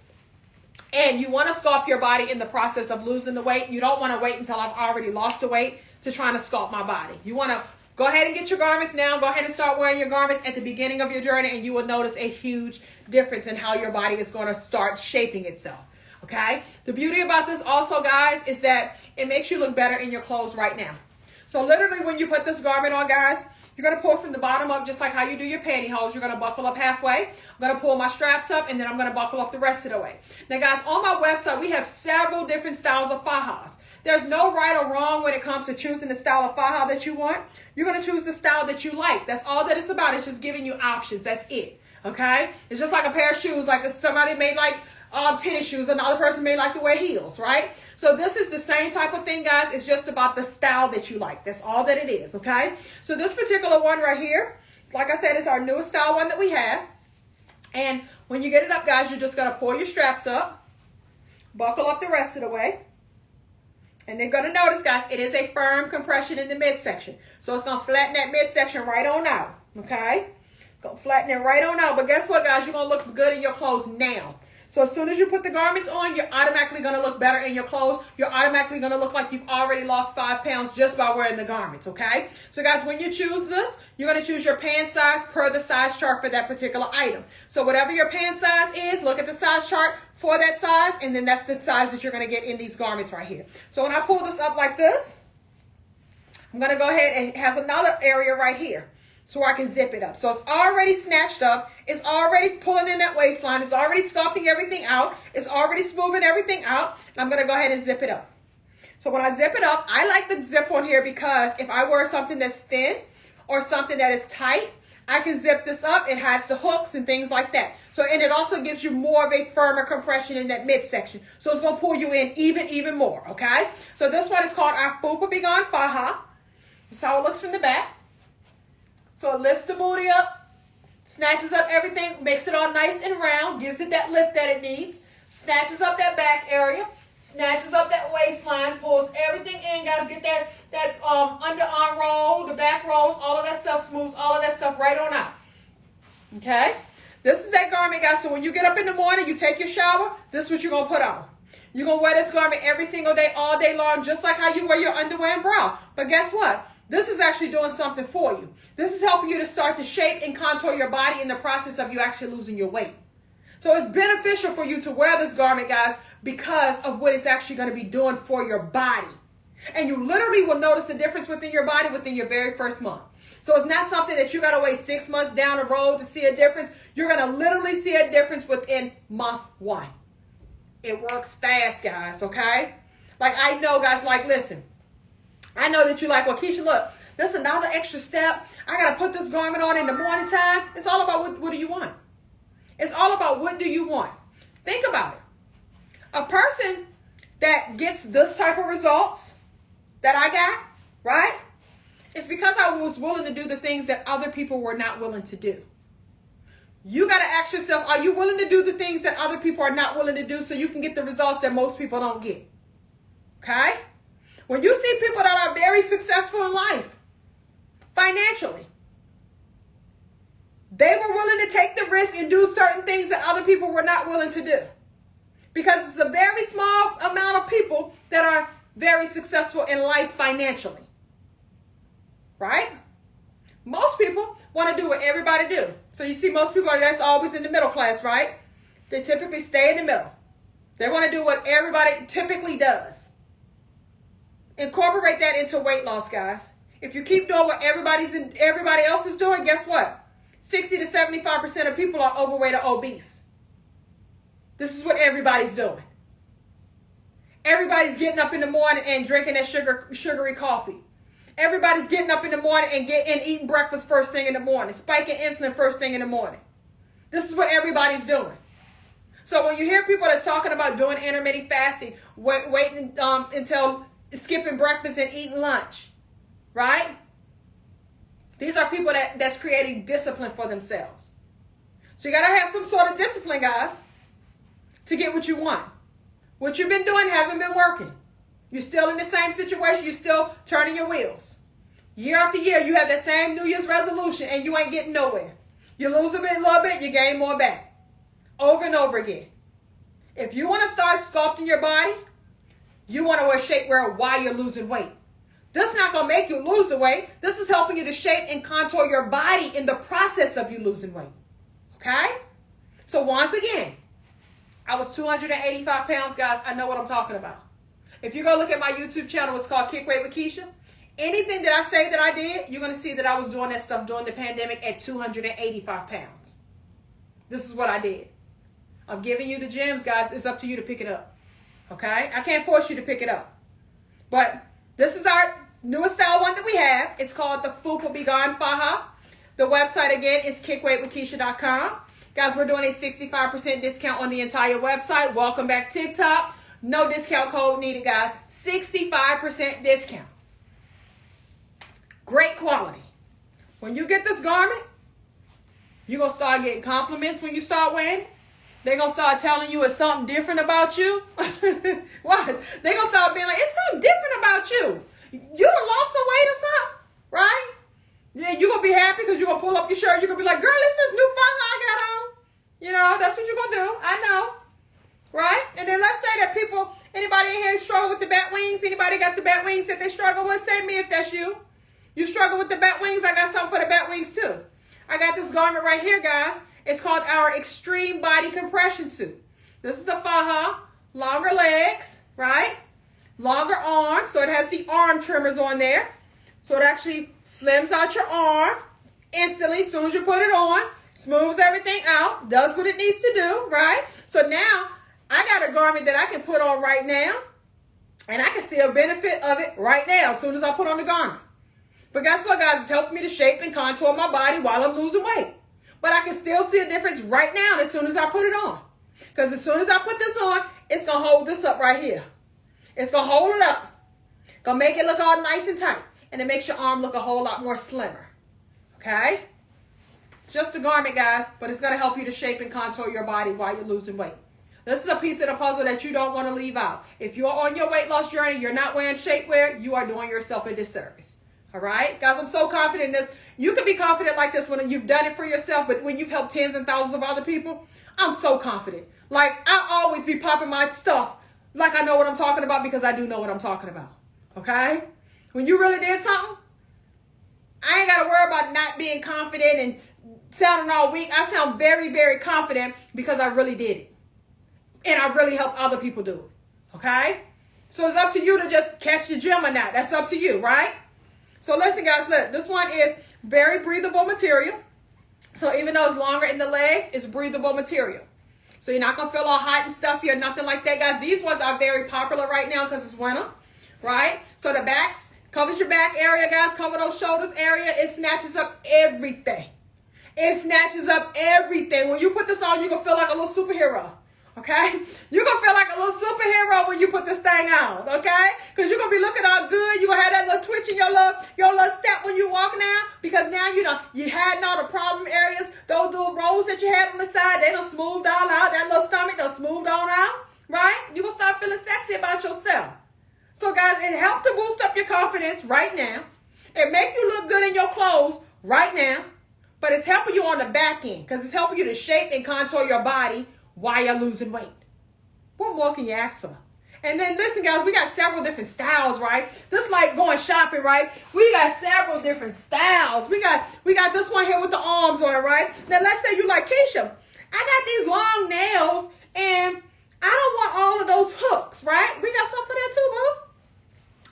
A: And you want to sculpt your body in the process of losing the weight. You don't want to wait until I've already lost the weight to trying to sculpt my body. You want to Go ahead and get your garments now. Go ahead and start wearing your garments at the beginning of your journey, and you will notice a huge difference in how your body is going to start shaping itself. Okay? The beauty about this also, guys, is that it makes you look better in your clothes right now. So literally when you put this garment on, guys, you're going to pull from the bottom up just like how you do your pantyhose. You're going to buckle up halfway. I'm going to pull my straps up, and then I'm going to buckle up the rest of the way. Now, guys, on my website, we have several different styles of fajas. There's no right or wrong when it comes to choosing the style of faja that you want. You're going to choose the style that you like. That's all that it's about. It's just giving you options. That's it. Okay? It's just like a pair of shoes. Like somebody may like tennis shoes, another person may like to wear heels, right? So this is the same type of thing, guys. It's just about the style that you like. That's all that it is, okay? So this particular one right here, like I said, is our newest style one that we have. And when you get it up, guys, you're just going to pull your straps up, buckle up the rest of the way. And they're going to notice, guys, it is a firm compression in the midsection. So it's going to flatten that midsection right on out, okay? Going to flatten it right on out. But guess what, guys? You're going to look good in your clothes now. So as soon as you put the garments on, you're automatically going to look better in your clothes. You're automatically going to look like you've already lost 5 pounds just by wearing the garments, okay? So guys, when you choose this, you're going to choose your pant size per the size chart for that particular item. So whatever your pant size is, look at the size chart for that size, and then that's the size that you're going to get in these garments right here. So when I pull this up like this, I'm going to go ahead, and it has another area right here, so I can zip it up. So it's already snatched up. It's already pulling in that waistline. It's already sculpting everything out. It's already smoothing everything out. And I'm going to go ahead and zip it up. So when I zip it up, I like the zip on here because if I wear something that's thin or something that is tight, I can zip this up. It has the hooks and things like that. So, and it also gives you more of a firmer compression in that midsection. So it's going to pull you in even more, okay? So this one is called our Fupa Begone Faja. This is how it looks from the back. So it lifts the booty up, snatches up everything, makes it all nice and round, gives it that lift that it needs, snatches up that back area, snatches up that waistline, pulls everything in, guys. Get that underarm roll, the back rolls, all of that stuff, smooths all of that stuff right on out. Okay? This is that garment, guys. So when you get up in the morning, you take your shower, this is what you're going to put on. You're going to wear this garment every single day, all day long, just like how you wear your underwear and bra. But guess what? This is actually doing something for you. This is helping you to start to shape and contour your body in the process of you actually losing your weight. So it's beneficial for you to wear this garment, guys, because of what it's actually going to be doing for your body. And you literally will notice a difference within your body within your very first month. So it's not something that you got to wait 6 months down the road to see a difference. You're going to literally see a difference within month 1. It works fast, guys, okay? Like I know, guys, like listen. I know that you're like, well, Keisha, look, that's another extra step. I got to put this garment on in the morning time. It's all about what do you want? It's all about what do you want? Think about it. A person that gets this type of results that I got, right? It's because I was willing to do the things that other people were not willing to do. You got to ask yourself, are you willing to do the things that other people are not willing to do so you can get the results that most people don't get? Okay? When you see people that are very successful in life, financially, they were willing to take the risk and do certain things that other people were not willing to do. Because it's a very small amount of people that are very successful in life financially. Right? Most people want to do what everybody do. So you see most people that's always in the middle class, right? They typically stay in the middle. They want to do what everybody typically does. Incorporate that into weight loss, guys. If you keep doing what everybody else is doing, guess what? 60 to 75% of people are overweight or obese. This is what everybody's doing. Everybody's getting up in the morning and drinking that sugary coffee. Everybody's getting up in the morning and eating breakfast first thing in the morning, spiking insulin first thing in the morning. This is what everybody's doing. So when you hear people that's talking about doing intermittent fasting, waiting until skipping breakfast and eating lunch, right? These are people that's creating discipline for themselves. So you got to have some sort of discipline, guys, to get what you want. What you've been doing haven't been working. You're still in the same situation. You're still turning your wheels. Year after year, you have that same New Year's resolution and you ain't getting nowhere. You lose a little bit, you gain more back. Over and over again. If you want to start sculpting your body, you want to wear shapewear while you're losing weight. This is not going to make you lose the weight. This is helping you to shape and contour your body in the process of you losing weight. Okay? So once again, I was 285 pounds, guys. I know what I'm talking about. If you go look at my YouTube channel, it's called Kick Weight with Keisha. Anything that I say that I did, you're going to see that I was doing that stuff during the pandemic at 285 pounds. This is what I did. I'm giving you the gems, guys. It's up to you to pick it up. Okay? I can't force you to pick it up. But this is our newest style one that we have. It's called the Fupa Be Gone Faja. The website, again, is kickweightwithkeisha.com. Guys, we're doing a 65% discount on the entire website. Welcome back, TikTok. No discount code needed, guys. 65% discount. Great quality. When you get this garment, you're going to start getting compliments when you start wearing it. They're going to start telling you it's something different about you. What? They're going to start being like, it's something different about you. You done lost some weight or something, right? Yeah, you're going to be happy because you're going to pull up your shirt. You're going to be like, girl, it's this new faja I got on. You know, that's what you're going to do. I know. Right? And then let's say that people, anybody in here struggle with the bat wings? Anybody got the bat wings that they struggle with? Say me if that's you. You struggle with the bat wings? I got something for the bat wings too. I got this garment right here, guys. It's called our Extreme Body Compression Suit. This is the faja. Longer legs, right? Longer arms. So it has the arm trimmers on there. So it actually slims out your arm instantly as soon as you put it on. Smooths everything out. Does what it needs to do, right? So now I got a garment that I can put on right now. And I can see a benefit of it right now as soon as I put on the garment. But guess what, guys? It's helping me to shape and contour my body while I'm losing weight. But I can still see a difference right now as soon as I put it on. Because as soon as I put this on, it's going to hold this up right here. It's going to hold it up. Going to make it look all nice and tight. And it makes your arm look a whole lot more slimmer. Okay? It's just a garment, guys. But it's going to help you to shape and contour your body while you're losing weight. This is a piece of the puzzle that you don't want to leave out. If you're on your weight loss journey, you're not wearing shapewear, you are doing yourself a disservice. All right? Guys, I'm so confident in this. You can be confident like this when you've done it for yourself, but when you've helped tens and thousands of other people, I'm so confident. Like, I'll always be popping my stuff like I know what I'm talking about because I do know what I'm talking about. Okay? When you really did something, I ain't got to worry about not being confident and sounding all weak. I sound very, very confident because I really did it. And I really helped other people do it. Okay? So it's up to you to just catch the gem or not. That's up to you, right? So listen, guys, look, this one is very breathable material. So even though it's longer in the legs, it's breathable material. So you're not going to feel all hot and stuffy or nothing like that, guys. These ones are very popular right now because it's winter, right? So the backs, covers your back area, guys. Cover those shoulders area. It snatches up everything. It snatches up everything. When you put this on, you're going to feel like a little superhero. Okay? You're going to feel like a little superhero when you put this thing on, okay? Because you're going to be looking all good. You're going to have that little twitch in your little step when you walk now. Because now, you had all the problem areas. Those little rolls that you had on the side, they done smoothed all out. That little stomach done smoothed on out, right? You're going to start feeling sexy about yourself. So, guys, it helps to boost up your confidence right now. It make you look good in your clothes right now. But it's helping you on the back end because it's helping you to shape and contour your body while you're losing weight. What more can you ask for? And then listen, guys, we got several different styles, right? This is like going shopping, right? We got several different styles. We got this one here with the arms on it, right? Now let's say you like, Keisha, I got these long nails and I don't want all of those hooks, right? We got something for that too, boo.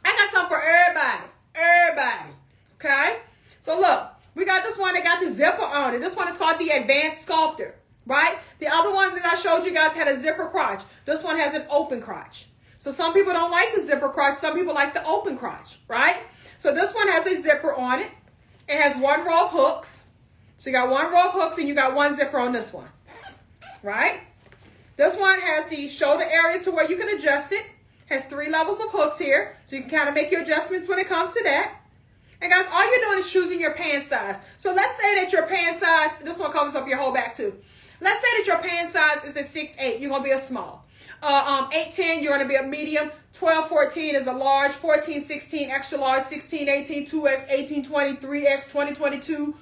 A: I got something for everybody. Everybody. Okay? So look, we got this one that got the zipper on it. This one is called the Advanced Sculptor. Right? The other one that I showed you guys had a zipper crotch. This one has an open crotch. So some people don't like the zipper crotch. Some people like the open crotch, right? So this one has a zipper on it. It has one row of hooks. So you got one row of hooks and you got one zipper on this one, right? This one has the shoulder area to where you can adjust it. Has 3 levels of hooks here. So you can kind of make your adjustments when it comes to that. And guys, all you're doing is choosing your pant size. So let's say that your pant size, this one covers up your whole back too. Let's say that your pant size is a 6'8". You're going to be a small. 8'10", you're going to be a medium. 12'14" is a large. 14'16", extra large. 16'18", 2X. 18'20", 3X. 20'22",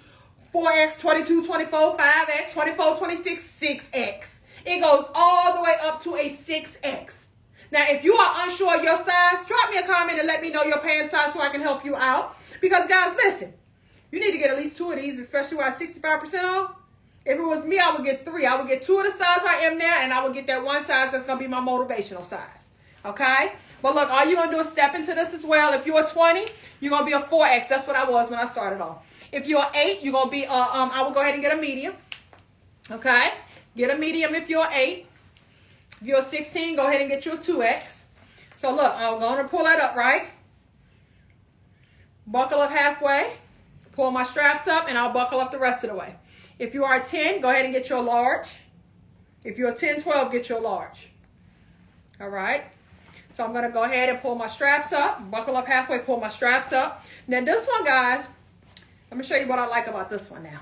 A: 4X. 22'24", 5X. 24'26", 6X. It goes all the way up to a 6X. Now, if you are unsure of your size, drop me a comment and let me know your pant size so I can help you out. Because, guys, listen, you need to get at least 2 of these, especially while 65% off. If it was me, I would get 3. I would get 2 of the size I am now, and I would get that one size that's going to be my motivational size. Okay? But look, all you're going to do is step into this as well. If you're a 20, you're going to be a 4X. That's what I was when I started off. If you're an 8, you're going to be, I will go ahead and get a medium. Okay? Get a medium if you're an 8. If you're a 16, go ahead and get you a 2X. So look, I'm going to pull that up, right? Buckle up halfway. Pull my straps up, and I'll buckle up the rest of the way. If you are a 10, go ahead and get your large. If you're a 10, 12, get your large. All right? So I'm going to go ahead and pull my straps up. Buckle up halfway, pull my straps up. Now this one, guys, let me show you what I like about this one now.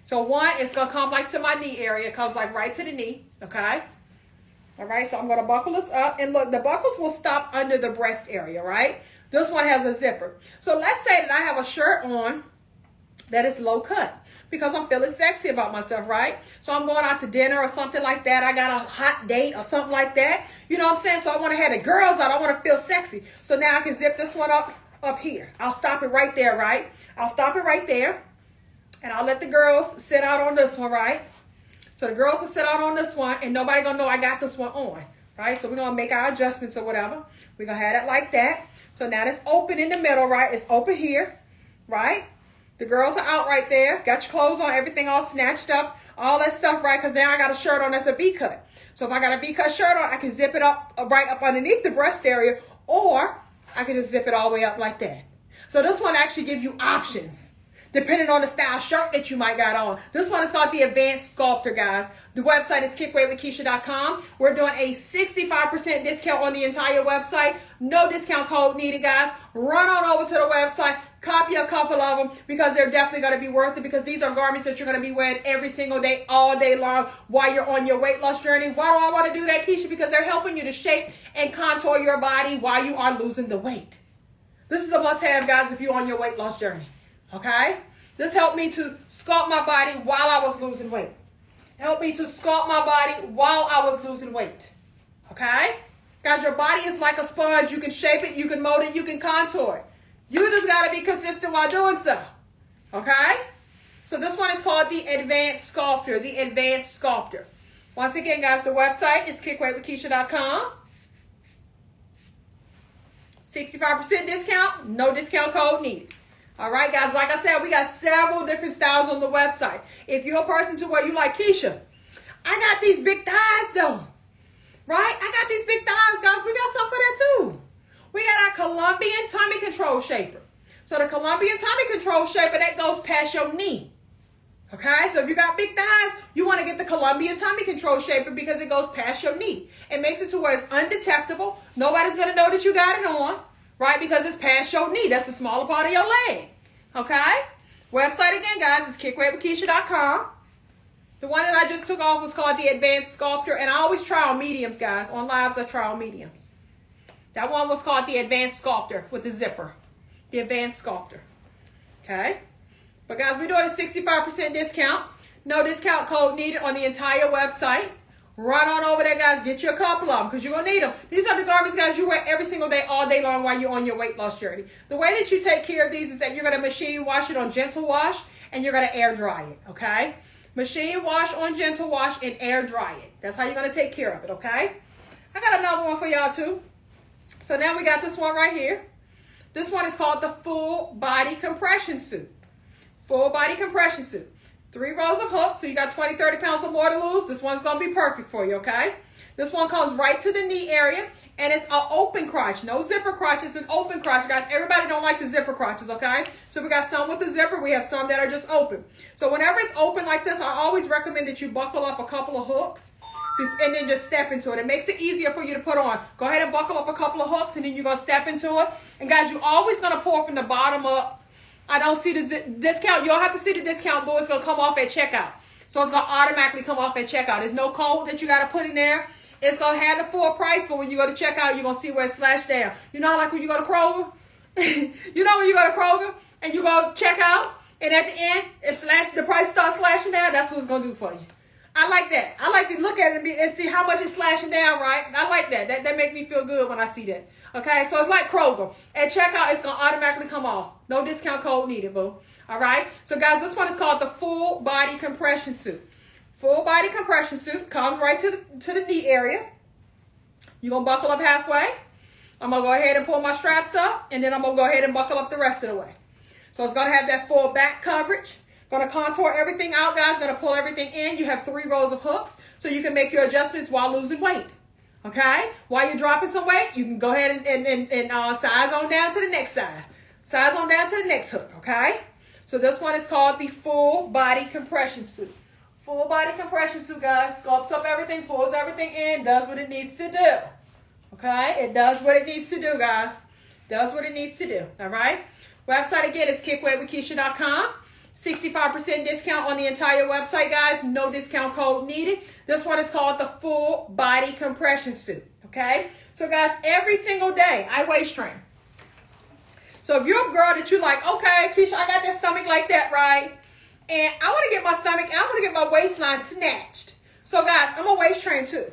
A: So one, it's going to come like to my knee area. It comes like right to the knee, okay? All right, so I'm going to buckle this up. And look, the buckles will stop under the breast area, right? This one has a zipper. So let's say that I have a shirt on that is low cut because I'm feeling sexy about myself, right? So I'm going out to dinner or something like that. I got a hot date or something like that. You know what I'm saying? So I want to have the girls out. I want to feel sexy. So now I can zip this one up here. I'll stop it right there, right? I'll stop it right there. And I'll let the girls sit out on this one, right? So the girls will sit out on this one, and nobody gonna know I got this one on, right? So we're gonna make our adjustments or whatever. We're gonna have it like that. So now it's open in the middle, right? It's open here, right? The girls are out right there. Got your clothes on, everything all snatched up, all that stuff, right? Because now I got a shirt on that's a V cut. So if I got a V cut shirt on, I can zip it up right up underneath the breast area, or I can just zip it all the way up like that. So this one actually gives you options, depending on the style shirt that you might got on. This one is called the Advanced Sculptor, guys. The website is kickweightwithkeisha.com. We're doing a 65% discount on the entire website. No discount code needed, guys. Run on over to the website. Copy a couple of them because they're definitely going to be worth it, because these are garments that you're going to be wearing every single day, all day long while you're on your weight loss journey. Why do I want to do that, Keisha? Because they're helping you to shape and contour your body while you are losing the weight. This is a must-have, guys, if you're on your weight loss journey. Okay? This helped me to sculpt my body while I was losing weight. Helped me to sculpt my body while I was losing weight. Okay? Guys, your body is like a sponge. You can shape it, you can mold it, you can contour it. You just got to be consistent while doing so. Okay? So this one is called the Advanced Sculptor. The Advanced Sculptor. Once again, guys, the website is kickweightwithkeisha.com. 65% discount. No discount code needed. All right, guys, like I said, we got several different styles on the website. If you're a person to where you like, Keisha, I got these big thighs, though. Right? I got these big thighs, guys. We got some for that, too. We got our Colombian tummy control shaper. So the Colombian tummy control shaper, that goes past your knee. Okay? So if you got big thighs, you want to get the Colombian tummy control shaper because it goes past your knee. It makes it to where it's undetectable. Nobody's going to know that you got it on. Right? Because it's past your knee. That's the smaller part of your leg. Okay? Website again, guys, is kickweightwithkeisha.com. The one that I just took off was called the Advanced Sculptor. And I always try on mediums, guys. On lives, I try on mediums. That one was called the Advanced Sculptor with the zipper. The Advanced Sculptor. Okay? But, guys, we're doing a 65% discount. No discount code needed on the entire website. Run on over there, guys. Get you a couple of them because you're going to need them. These are the garments, guys, you wear every single day, all day long while you're on your weight loss journey. The way that you take care of these is that you're going to machine wash it on gentle wash and you're going to air dry it, okay? Machine wash on gentle wash and air dry it. That's how you're going to take care of it, okay? I got another one for y'all, too. So now we got this one right here. This one is called the Full Body Compression Suit. Full Body Compression Suit. 3 rows of hooks, so you got 20, 30 pounds or more to lose. This one's going to be perfect for you, okay? This one comes right to the knee area, and it's an open crotch. No zipper crotch. It's an open crotch, guys. Everybody don't like the zipper crotches, okay? So we got some with the zipper. We have some that are just open. So whenever it's open like this, I always recommend that you buckle up a couple of hooks and then just step into it. It makes it easier for you to put on. Go ahead and buckle up a couple of hooks, and then you're going to step into it. And, guys, you're always going to pour from the bottom up. I don't see the discount. You don't have to see the discount, but it's going to come off at checkout. So it's going to automatically come off at checkout. There's no code that you got to put in there. It's going to have the full price, but when you go to checkout, you're going to see where it's slashed down. You know, like when you go to Kroger? You know when you go to Kroger and you go check out, and at the end, the price starts slashing down? That's what it's going to do for you. I like that. I like to look at it and see how much it's slashing down, right? I like that. That makes me feel good when I see that. Okay, so it's like Kroger. At checkout, it's going to automatically come off. No discount code needed, boo. All right? So, guys, this one is called the Full Body Compression Suit. Full Body Compression Suit comes right to the knee area. You're going to buckle up halfway. I'm going to go ahead and pull my straps up, and then I'm going to go ahead and buckle up the rest of the way. So it's going to have that full back coverage. Going to contour everything out, guys. Going to pull everything in. You have 3 rows of hooks, so you can make your adjustments while losing weight. Okay? While you're dropping some weight, you can go ahead and size on down to the next size. Size on down to the next hook, okay? So this one is called the Full Body Compression Suit. Full Body Compression Suit, guys. Sculpts up everything, pulls everything in, does what it needs to do. Okay? It does what it needs to do, guys. Does what it needs to do, all right? Website, again, is kickweightwithkeisha.com. 65% discount on the entire website, guys. No discount code needed. This one is called the Full Body Compression Suit. Okay? So, guys, every single day I waist train. So if you're a girl that you're like, okay, Keisha, I got that stomach like that, right? And I want to get my stomach, I want to get my waistline snatched. So, guys, I'm a waist train too.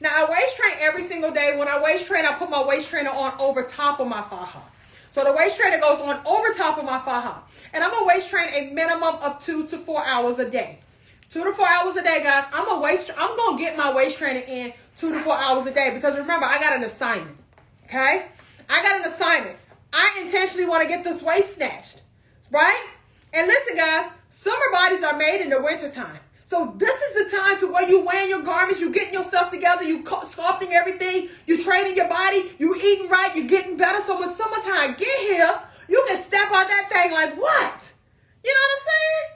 A: Now, I waist train every single day. When I waist train, I put my waist trainer on over top of my faja. So the waist trainer goes on over top of my faja. And I'm going to waist train a minimum of 2 to 4 hours a day. 2 to 4 hours a day, guys. I'm going to get my waist trainer in 2 to 4 hours a day. Because remember, I got an assignment. Okay? I got an assignment. I intentionally want to get this waist snatched. Right? And listen, guys. Summer bodies are made in the wintertime. So this is the time to where you wearing your garments, you getting yourself together, you sculpting everything, you training your body, you eating right, you getting better. So when summertime get here, you can step out that thing like, what? You know what I'm saying?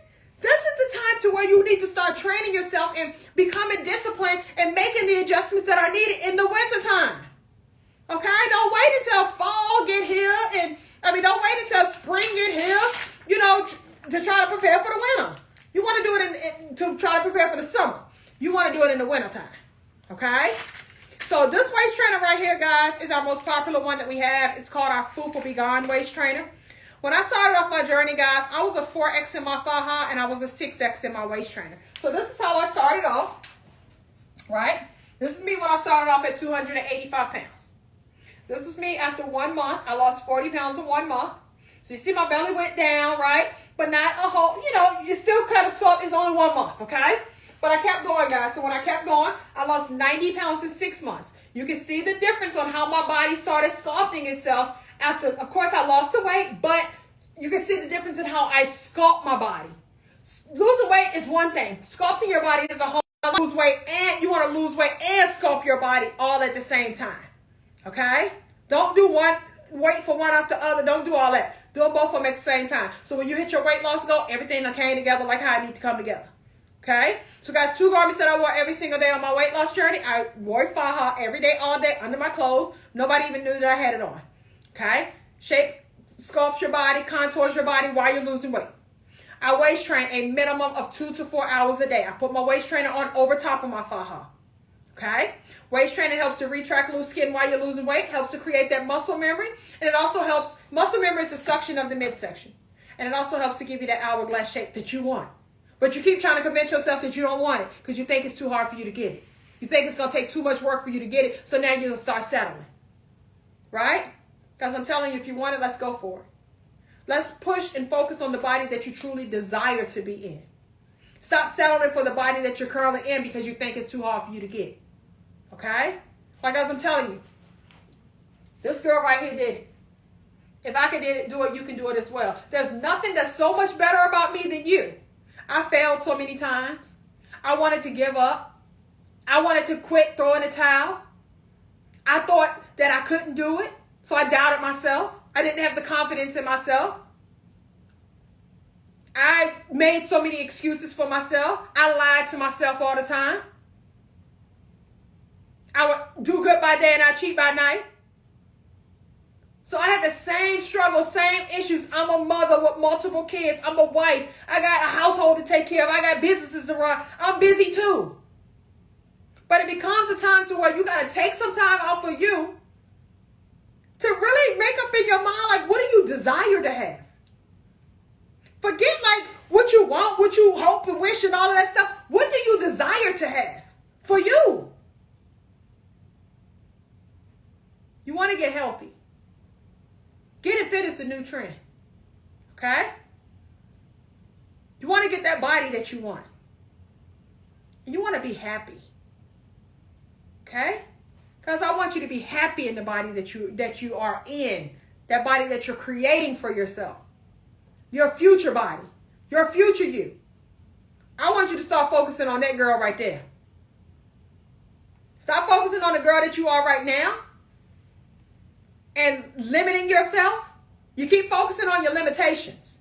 A: This is the time to where you need to start training yourself and becoming disciplined and making the adjustments that are needed in the wintertime. Okay? Don't wait until fall get here don't wait until spring get here, to try to prepare for the winter. You want to do it to try to prepare for the summer. You want to do it in the wintertime. Okay? So this waist trainer right here, guys, is our most popular one that we have. It's called our Fupa Be Gone waist trainer. When I started off my journey, guys, I was a 4X in my faja and I was a 6X in my waist trainer. So this is how I started off. Right? This is me when I started off at 285 pounds. This is me after 1 month. I lost 40 pounds in 1 month. So you see my belly went down, right? But not a whole, you still kind of sculpt. It's only 1 month, okay? But I kept going, guys. So when I kept going, I lost 90 pounds in 6 months. You can see the difference on how my body started sculpting itself after, of course, I lost the weight, but you can see the difference in how I sculpt my body. Losing weight is one thing. Sculpting your body is a whole lose weight, and you want to lose weight and sculpt your body all at the same time. Okay? Don't do one, wait for one after the other. Don't do all that. Do them both of them at the same time. So when you hit your weight loss goal, everything came together like how it needs to come together. Okay? So guys, 2 garments that I wore every single day on my weight loss journey. I wore faja every day, all day, under my clothes. Nobody even knew that I had it on. Okay? Shape, sculpts your body, contours your body while you're losing weight. I waist train a minimum of 2 to 4 hours a day. I put my waist trainer on over top of my faja. Okay? Waist training helps to retract loose skin while you're losing weight, helps to create that muscle memory, and it also helps, muscle memory is the suction of the midsection. And it also helps to give you that hourglass shape that you want. But you keep trying to convince yourself that you don't want it because you think it's too hard for you to get it. You think it's going to take too much work for you to get it, so now you're going to start settling. Right? Because I'm telling you, if you want it, let's go for it. Let's push and focus on the body that you truly desire to be in. Stop settling for the body that you're currently in because you think it's too hard for you to get. Okay? Like as I'm telling you, this girl right here did it. If I can do it, you can do it as well. There's nothing that's so much better about me than you. I failed so many times. I wanted to give up. I wanted to quit, throw in the towel. I thought that I couldn't do it, so I doubted myself. I didn't have the confidence in myself. I made so many excuses for myself. I lied to myself all the time. I would do good by day and I cheat by night. So I had the same struggle, same issues. I'm a mother with multiple kids. I'm a wife. I got a household to take care of. I got businesses to run. I'm busy too. But it becomes a time to where you got to take some time out for you to really make up in your mind, like, what do you desire to have? Forget, like, what you want, what you hope and wish and all of that stuff. What do you desire to have for you. You want to get healthy. Getting fit is the new trend. Okay? You want to get that body that you want. And you want to be happy. Okay? Because I want you to be happy in the body that you are in. That body that you're creating for yourself. Your future body. Your future you. I want you to start focusing on that girl right there. Stop focusing on the girl that you are right now. And limiting yourself. You keep focusing on your limitations.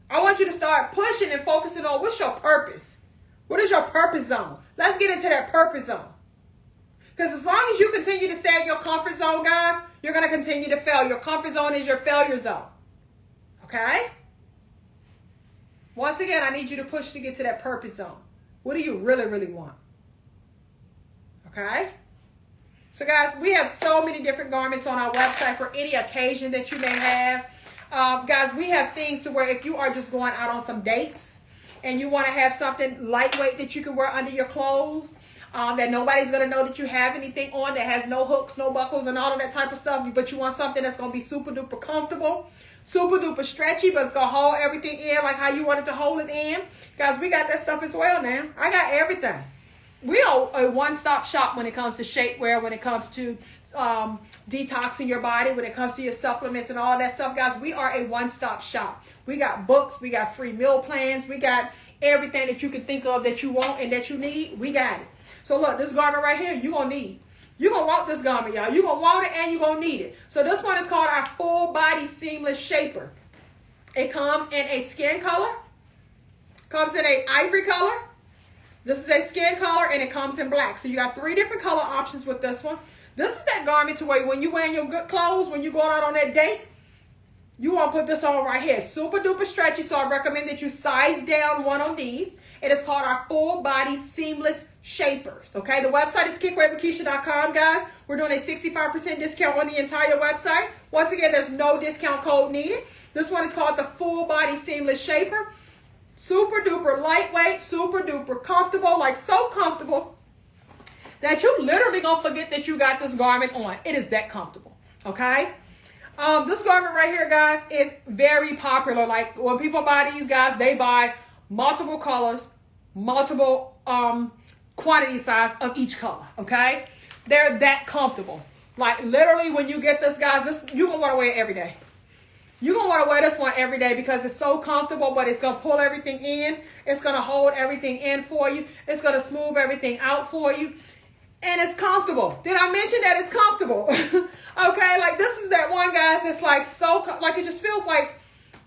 A: I want you to start pushing and focusing on what's your purpose. What is your purpose zone? Let's get into that purpose zone. Because as long as you continue to stay in your comfort zone, guys, you're going to continue to fail. Your comfort zone is your failure zone. Okay? Once again, I need you to push to get to that purpose zone. What do you really, really want? Okay? So, guys, we have so many different garments on our website for any occasion that you may have. Guys, we have things to where if you are just going out on some dates and you want to have something lightweight that you can wear under your clothes, that nobody's going to know that you have anything on, that has no hooks, no buckles, and all of that type of stuff, but you want something that's going to be super duper comfortable, super duper stretchy, but it's going to hold everything in like how you want it to hold it in. Guys, we got that stuff as well now. I got everything. We are a one-stop shop when it comes to shapewear, when it comes to detoxing your body, when it comes to your supplements and all that stuff, guys. We are a one-stop shop. We got books, we got free meal plans, we got everything that you can think of that you want and that you need. We got it. So look, this garment right here, you're going to need. You're going to want this garment, y'all. You're going to want it and you're going to need it. So this one is called our Full Body Seamless Shaper. It comes in a skin color, comes in a ivory color. This is a skin color and it comes in black. So you got 3 different color options with this one. This is that garment to where when you're wearing your good clothes, when you're going out on that date, you want to put this on right here. Super duper stretchy. So I recommend that you size down one on these. It is called our Full Body Seamless Shapers. Okay, the website is kickweightwithkeisha.com, guys. We're doing a 65% discount on the entire website. Once again, there's no discount code needed. This one is called the Full Body Seamless Shaper. Super duper lightweight, super duper comfortable, like so comfortable that you literally gonna forget that you got this garment on. It is that comfortable, okay? This garment right here, guys, is very popular. Like when people buy these, guys, they buy multiple colors, multiple quantity size of each color, okay? They're that comfortable. Like literally when you get this, guys, you're gonna wanna wear it every day. You're going to want to wear this one every day because it's so comfortable, but it's going to pull everything in. It's going to hold everything in for you. It's going to smooth everything out for you. And it's comfortable. Did I mention that it's comfortable? Okay, like this is that one, guys, it's like so, like it just feels like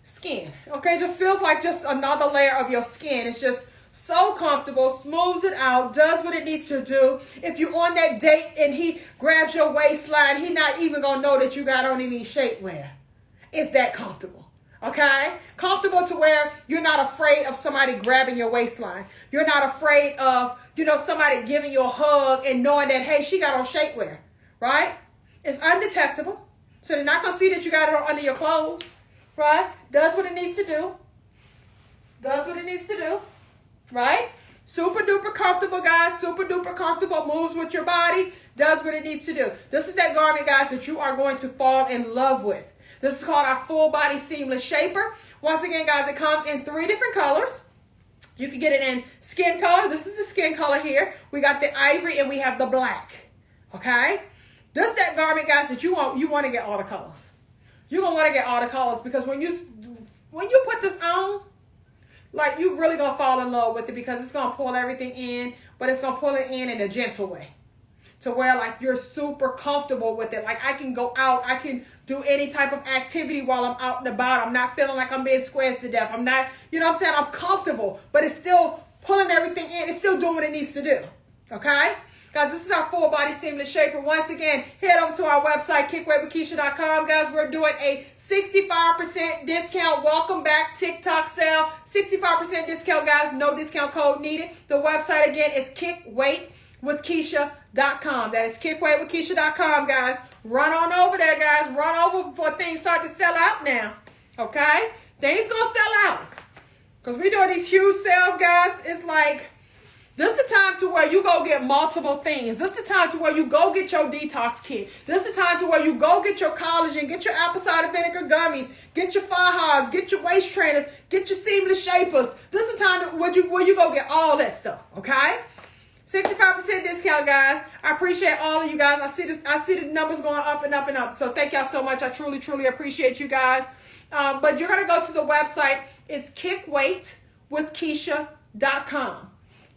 A: skin. Okay, it just feels like just another layer of your skin. It's just so comfortable, smooths it out, does what it needs to do. If you're on that date and he grabs your waistline, he's not even going to know that you got on any shapewear. It's that comfortable, okay? Comfortable to where you're not afraid of somebody grabbing your waistline. You're not afraid of, somebody giving you a hug and knowing that, hey, she got on shapewear, right? It's undetectable. So they're not going to see that you got it on under your clothes, right? Does what it needs to do. Does what it needs to do, right? Super duper comfortable, guys. Super duper comfortable. Moves with your body. Does what it needs to do. This is that garment, guys, that you are going to fall in love with. This is called our Full Body Seamless Shaper. Once again, guys, it comes in 3 different colors. You can get it in skin color. This is the skin color here. We got the ivory and we have the black. Okay? This is that garment, guys, that you want to get all the colors. You're going to want to get all the colors because when you put this on, like you really going to fall in love with it because it's going to pull everything in, but it's going to pull it in a gentle way. To where like you're super comfortable with it. Like I can go out, I can do any type of activity while I'm out and about. I'm not feeling like I'm being squeezed to death. I'm not, I'm saying I'm comfortable, but it's still pulling everything in. It's still doing what it needs to do. Okay? Guys, this is our Full Body Seamless Shaper. Once again, head over to our website, kickweightwithkeisha.com. Guys, we're doing a 65% discount. Welcome back TikTok sale. 65% discount, guys. No discount code needed. The website again is kickweightwithkeisha.com. That is kickweightwithkeisha.com, guys. Run on over there, guys. Run over before things start to sell out now. Okay? Things gonna sell out. Because we're doing these huge sales, guys. It's like This is the time to where you go get multiple things. This is the time to where you go get your detox kit. This is the time to where you go get your collagen, get your apple cider vinegar gummies, get your fajas, get your waist trainers, get your seamless shapers. This is the time where you go get all that stuff, okay? 65% discount, guys. I appreciate all of you guys. I see the numbers going up and up and up. So thank y'all so much. I truly, truly appreciate you guys. But you're going to go to the website. It's kickweightwithkeisha.com.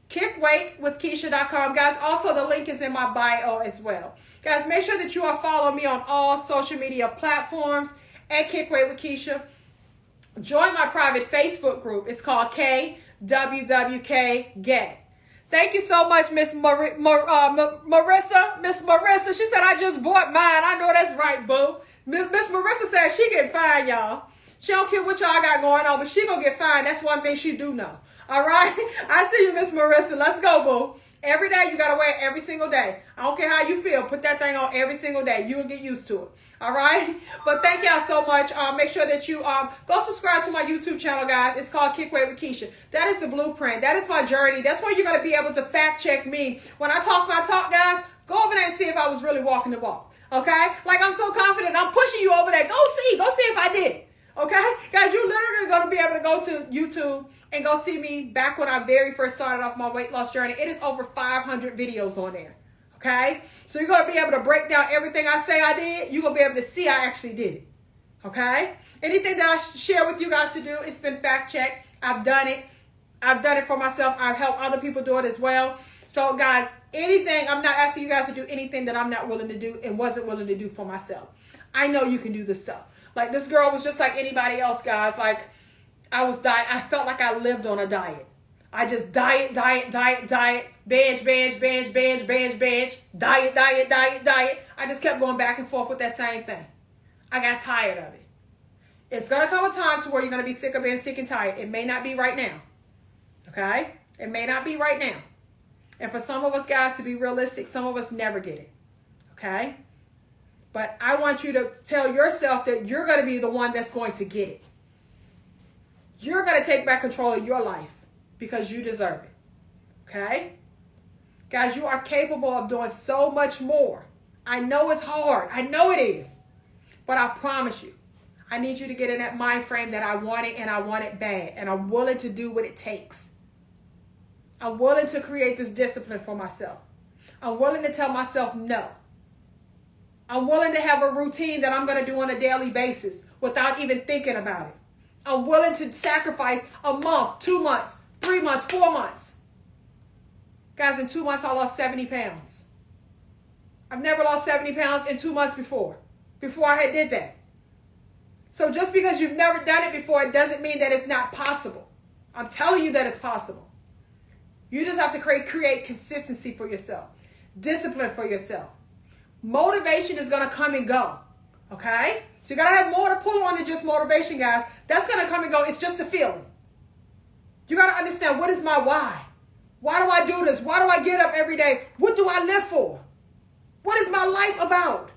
A: kickweightwithkeisha.com, guys. Also, the link is in my bio as well. Guys, make sure that you are following me on all social media platforms at Kickweight with Keisha. Join my private Facebook group. It's called KWWK Get. Thank you so much, Miss Marissa. Miss Marissa, she said, I just bought mine. I know that's right, boo. Miss Marissa said she getting fine, y'all. She don't care what y'all got going on, but she gonna get fine. That's one thing she do know. All right? I see you, Miss Marissa. Let's go, boo. Every day, you got to wear it every single day. I don't care how you feel. Put that thing on every single day. You'll get used to it. All right? But thank y'all so much. Make sure that you go subscribe to my YouTube channel, guys. It's called Kickweight with Keisha. That is the blueprint. That is my journey. That's where you're going to be able to fact check me. When I talk my talk, guys, go over there and see if I was really walking the walk. Okay? Like, I'm so confident. I'm pushing you over there. Go see if I did it. Okay? Guys, you literally going to be able to go to YouTube and go see me back when I very first started off my weight loss journey. It is over 500 videos on there. Okay? So you're going to be able to break down everything I say I did. You're going to be able to see I actually did it. Okay? Anything that I share with you guys to do, it's been fact checked. I've done it. I've done it for myself. I've helped other people do it as well. So guys, anything, I'm not asking you guys to do anything that I'm not willing to do and wasn't willing to do for myself. I know you can do this stuff. Like, this girl was just like anybody else, guys. Like, I felt like I lived on a diet. I just diet, bench, diet. I just kept going back and forth with that same thing. I got tired of it. It's going to come a time to where you're going to be sick of being sick and tired. It may not be right now. Okay? It may not be right now. And for some of us, guys, to be realistic, some of us never get it. Okay? But I want you to tell yourself that you're going to be the one that's going to get it. You're going to take back control of your life because you deserve it. Okay? Guys, you are capable of doing so much more. I know it's hard. I know it is. But I promise you, I need you to get in that mind frame that I want it and I want it bad. And I'm willing to do what it takes. I'm willing to create this discipline for myself. I'm willing to tell myself no. I'm willing to have a routine that I'm going to do on a daily basis without even thinking about it. I'm willing to sacrifice a month, 2 months, 3 months, 4 months. Guys, in 2 months, I lost 70 pounds. I've never lost 70 pounds in 2 months before I had did that. So just because you've never done it before, it doesn't mean that it's not possible. I'm telling you that it's possible. You just have to create consistency for yourself, discipline for yourself. Motivation is going to come and go. Okay? So you got to have more to pull on than just motivation, guys. That's going to come and go. It's just a feeling. You got to understand, what is my why? Why do I do this? Why do I get up every day? What do I live for? What is my life about?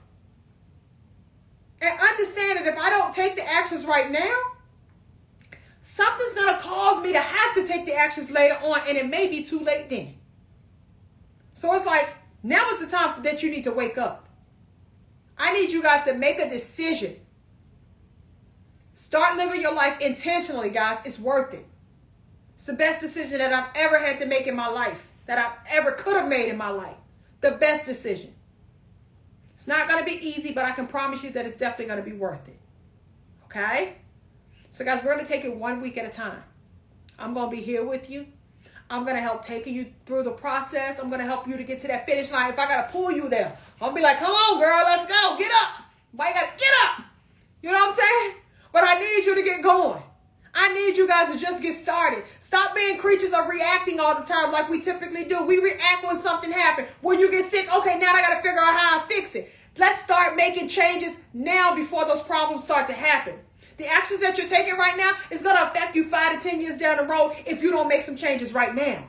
A: And understand that if I don't take the actions right now, something's going to cause me to have to take the actions later on, and it may be too late then. So it's like, now is the time that you need to wake up. I need you guys to make a decision. Start living your life intentionally, guys. It's worth it. It's the best decision that I've ever had to make in my life, that I ever could have made in my life. The best decision. It's not going to be easy, but I can promise you that it's definitely going to be worth it. Okay? So, guys, we're going to take it 1 week at a time. I'm going to be here with you. I'm going to help taking you through the process. I'm going to help you to get to that finish line. If I got to pull you there, I'll be like, come on, girl, let's go. Get up. Why you got to get up? You know what I'm saying? But I need you to get going. I need you guys to just get started. Stop being creatures of reacting all the time like we typically do. We react when something happens. When you get sick, okay, now I got to figure out how I fix it. Let's start making changes now before those problems start to happen. The actions that you're taking right now is going to affect you 5 to 10 years down the road if you don't make some changes right now.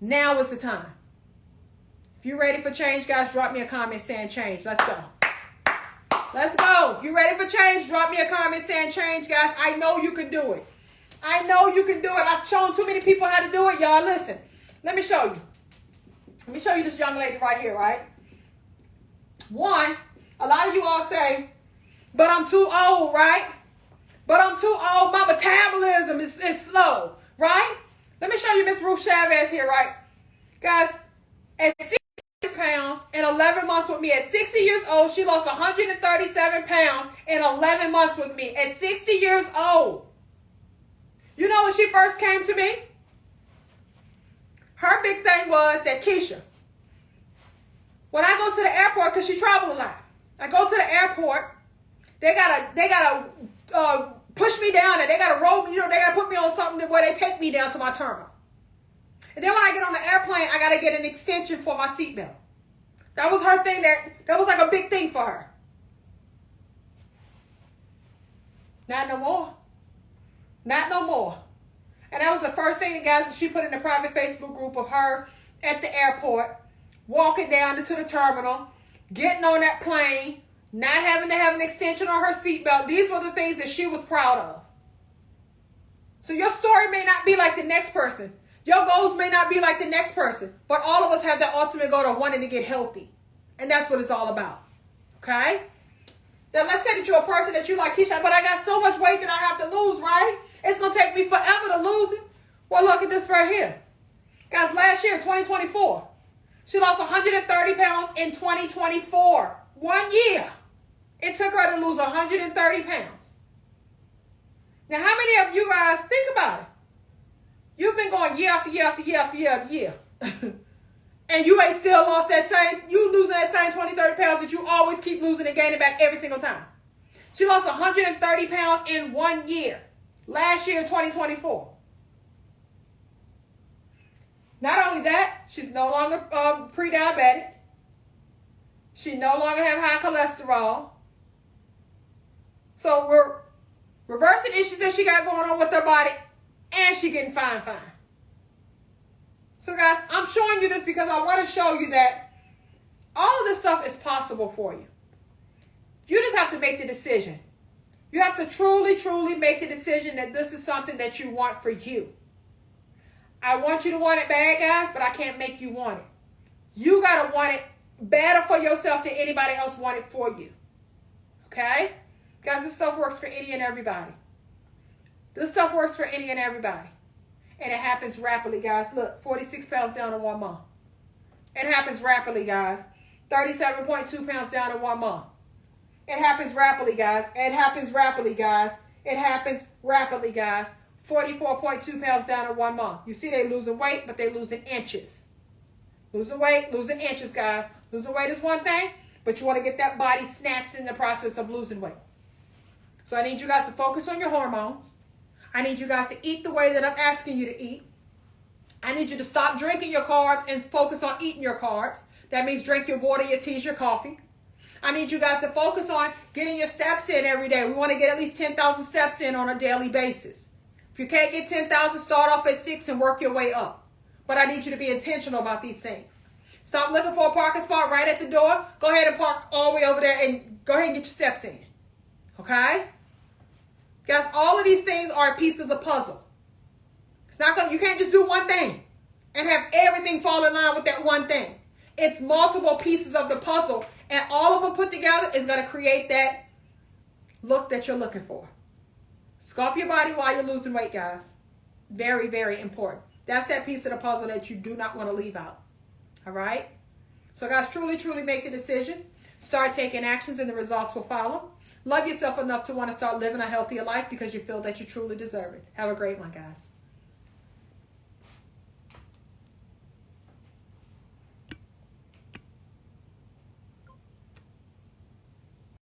A: Now is the time. If you're ready for change, guys, drop me a comment saying change. Let's go. Let's go. If you're ready for change, drop me a comment saying change, guys. I know you can do it. I know you can do it. I've shown too many people how to do it, y'all. Listen. Let me show you. Let me show you this young lady right here, right? One, a lot of you all say, but I'm too old, right? But I'm too old. My metabolism is slow, right? Let me show you Miss Ruth Chavez here, right? Guys, at 60 pounds in 11 months with me. At 60 years old, she lost 137 pounds in 11 months with me. At 60 years old. You know when she first came to me? Her big thing was that, Keisha, when I go to the airport, because she traveled a lot, I go to the airport, they gotta push me down and they gotta roll me, they gotta put me on something where they take me down to my terminal. And then when I get on the airplane, I gotta get an extension for my seatbelt. That was her thing, that was like a big thing for her. Not no more. Not no more. And that was the first thing, guys, that she put in the private Facebook group of her at the airport, walking down into the terminal, getting on that plane, not having to have an extension on her seatbelt. These were the things that she was proud of. So your story may not be like the next person. Your goals may not be like the next person. But all of us have that ultimate goal of wanting to get healthy. And that's what it's all about. Okay? Now let's say that you're a person that you like, Keisha, but I got so much weight that I have to lose, right? It's going to take me forever to lose it. Well, look at this right here. Guys, last year, 2024, she lost 130 pounds in 2024. 1 year. It took her to lose 130 pounds. Now, how many of you guys, think about it. You've been going year after year after year after year after year. And you ain't still lost that same, you losing that same 20, 30 pounds that you always keep losing and gaining back every single time. She lost 130 pounds in 1 year. Last year, 2024. Not only that, she's no longer pre-diabetic. She no longer have high cholesterol. So we're reversing issues that she got going on with her body, and she getting fine. So guys, I'm showing you this because I want to show you that all of this stuff is possible for you. You just have to make the decision. You have to truly make the decision that this is something that you want for you. I want you to want it bad, guys, but I can't make you want it. You got to want it better for yourself than anybody else want it for you. Okay? Guys, this stuff works for any and everybody. This stuff works for any and everybody. And it happens rapidly, guys. Look, 46 pounds down in 1 month. It happens rapidly, guys. 37.2 pounds down in 1 month. It happens rapidly, guys. It happens rapidly, guys. It happens rapidly, guys. 44.2 pounds down in 1 month. You see they losing weight, but they losing inches. Losing weight, losing inches, guys. Losing weight is one thing, but you want to get that body snatched in the process of losing weight. So I need you guys to focus on your hormones. I need you guys to eat the way that I'm asking you to eat. I need you to stop drinking your carbs and focus on eating your carbs. That means drink your water, your teas, your coffee. I need you guys to focus on getting your steps in every day. We want to get at least 10,000 steps in on a daily basis. If you can't get 10,000, start off at 6 and work your way up. But I need you to be intentional about these things. Stop looking for a parking spot right at the door. Go ahead and park all the way over there and go ahead and get your steps in. Okay? Guys, all of these things are a piece of the puzzle. It's not gonna, you can't just do one thing and have everything fall in line with that one thing. It's multiple pieces of the puzzle, and all of them put together is going to create that look that you're looking for. Sculpt your body while you're losing weight, guys. Very, very important. That's that piece of the puzzle that you do not want to leave out. All right? So, guys, truly make a decision. Start taking actions, and the results will follow. Love yourself enough to want to start living a healthier life because you feel that you truly deserve it. Have a great one, guys.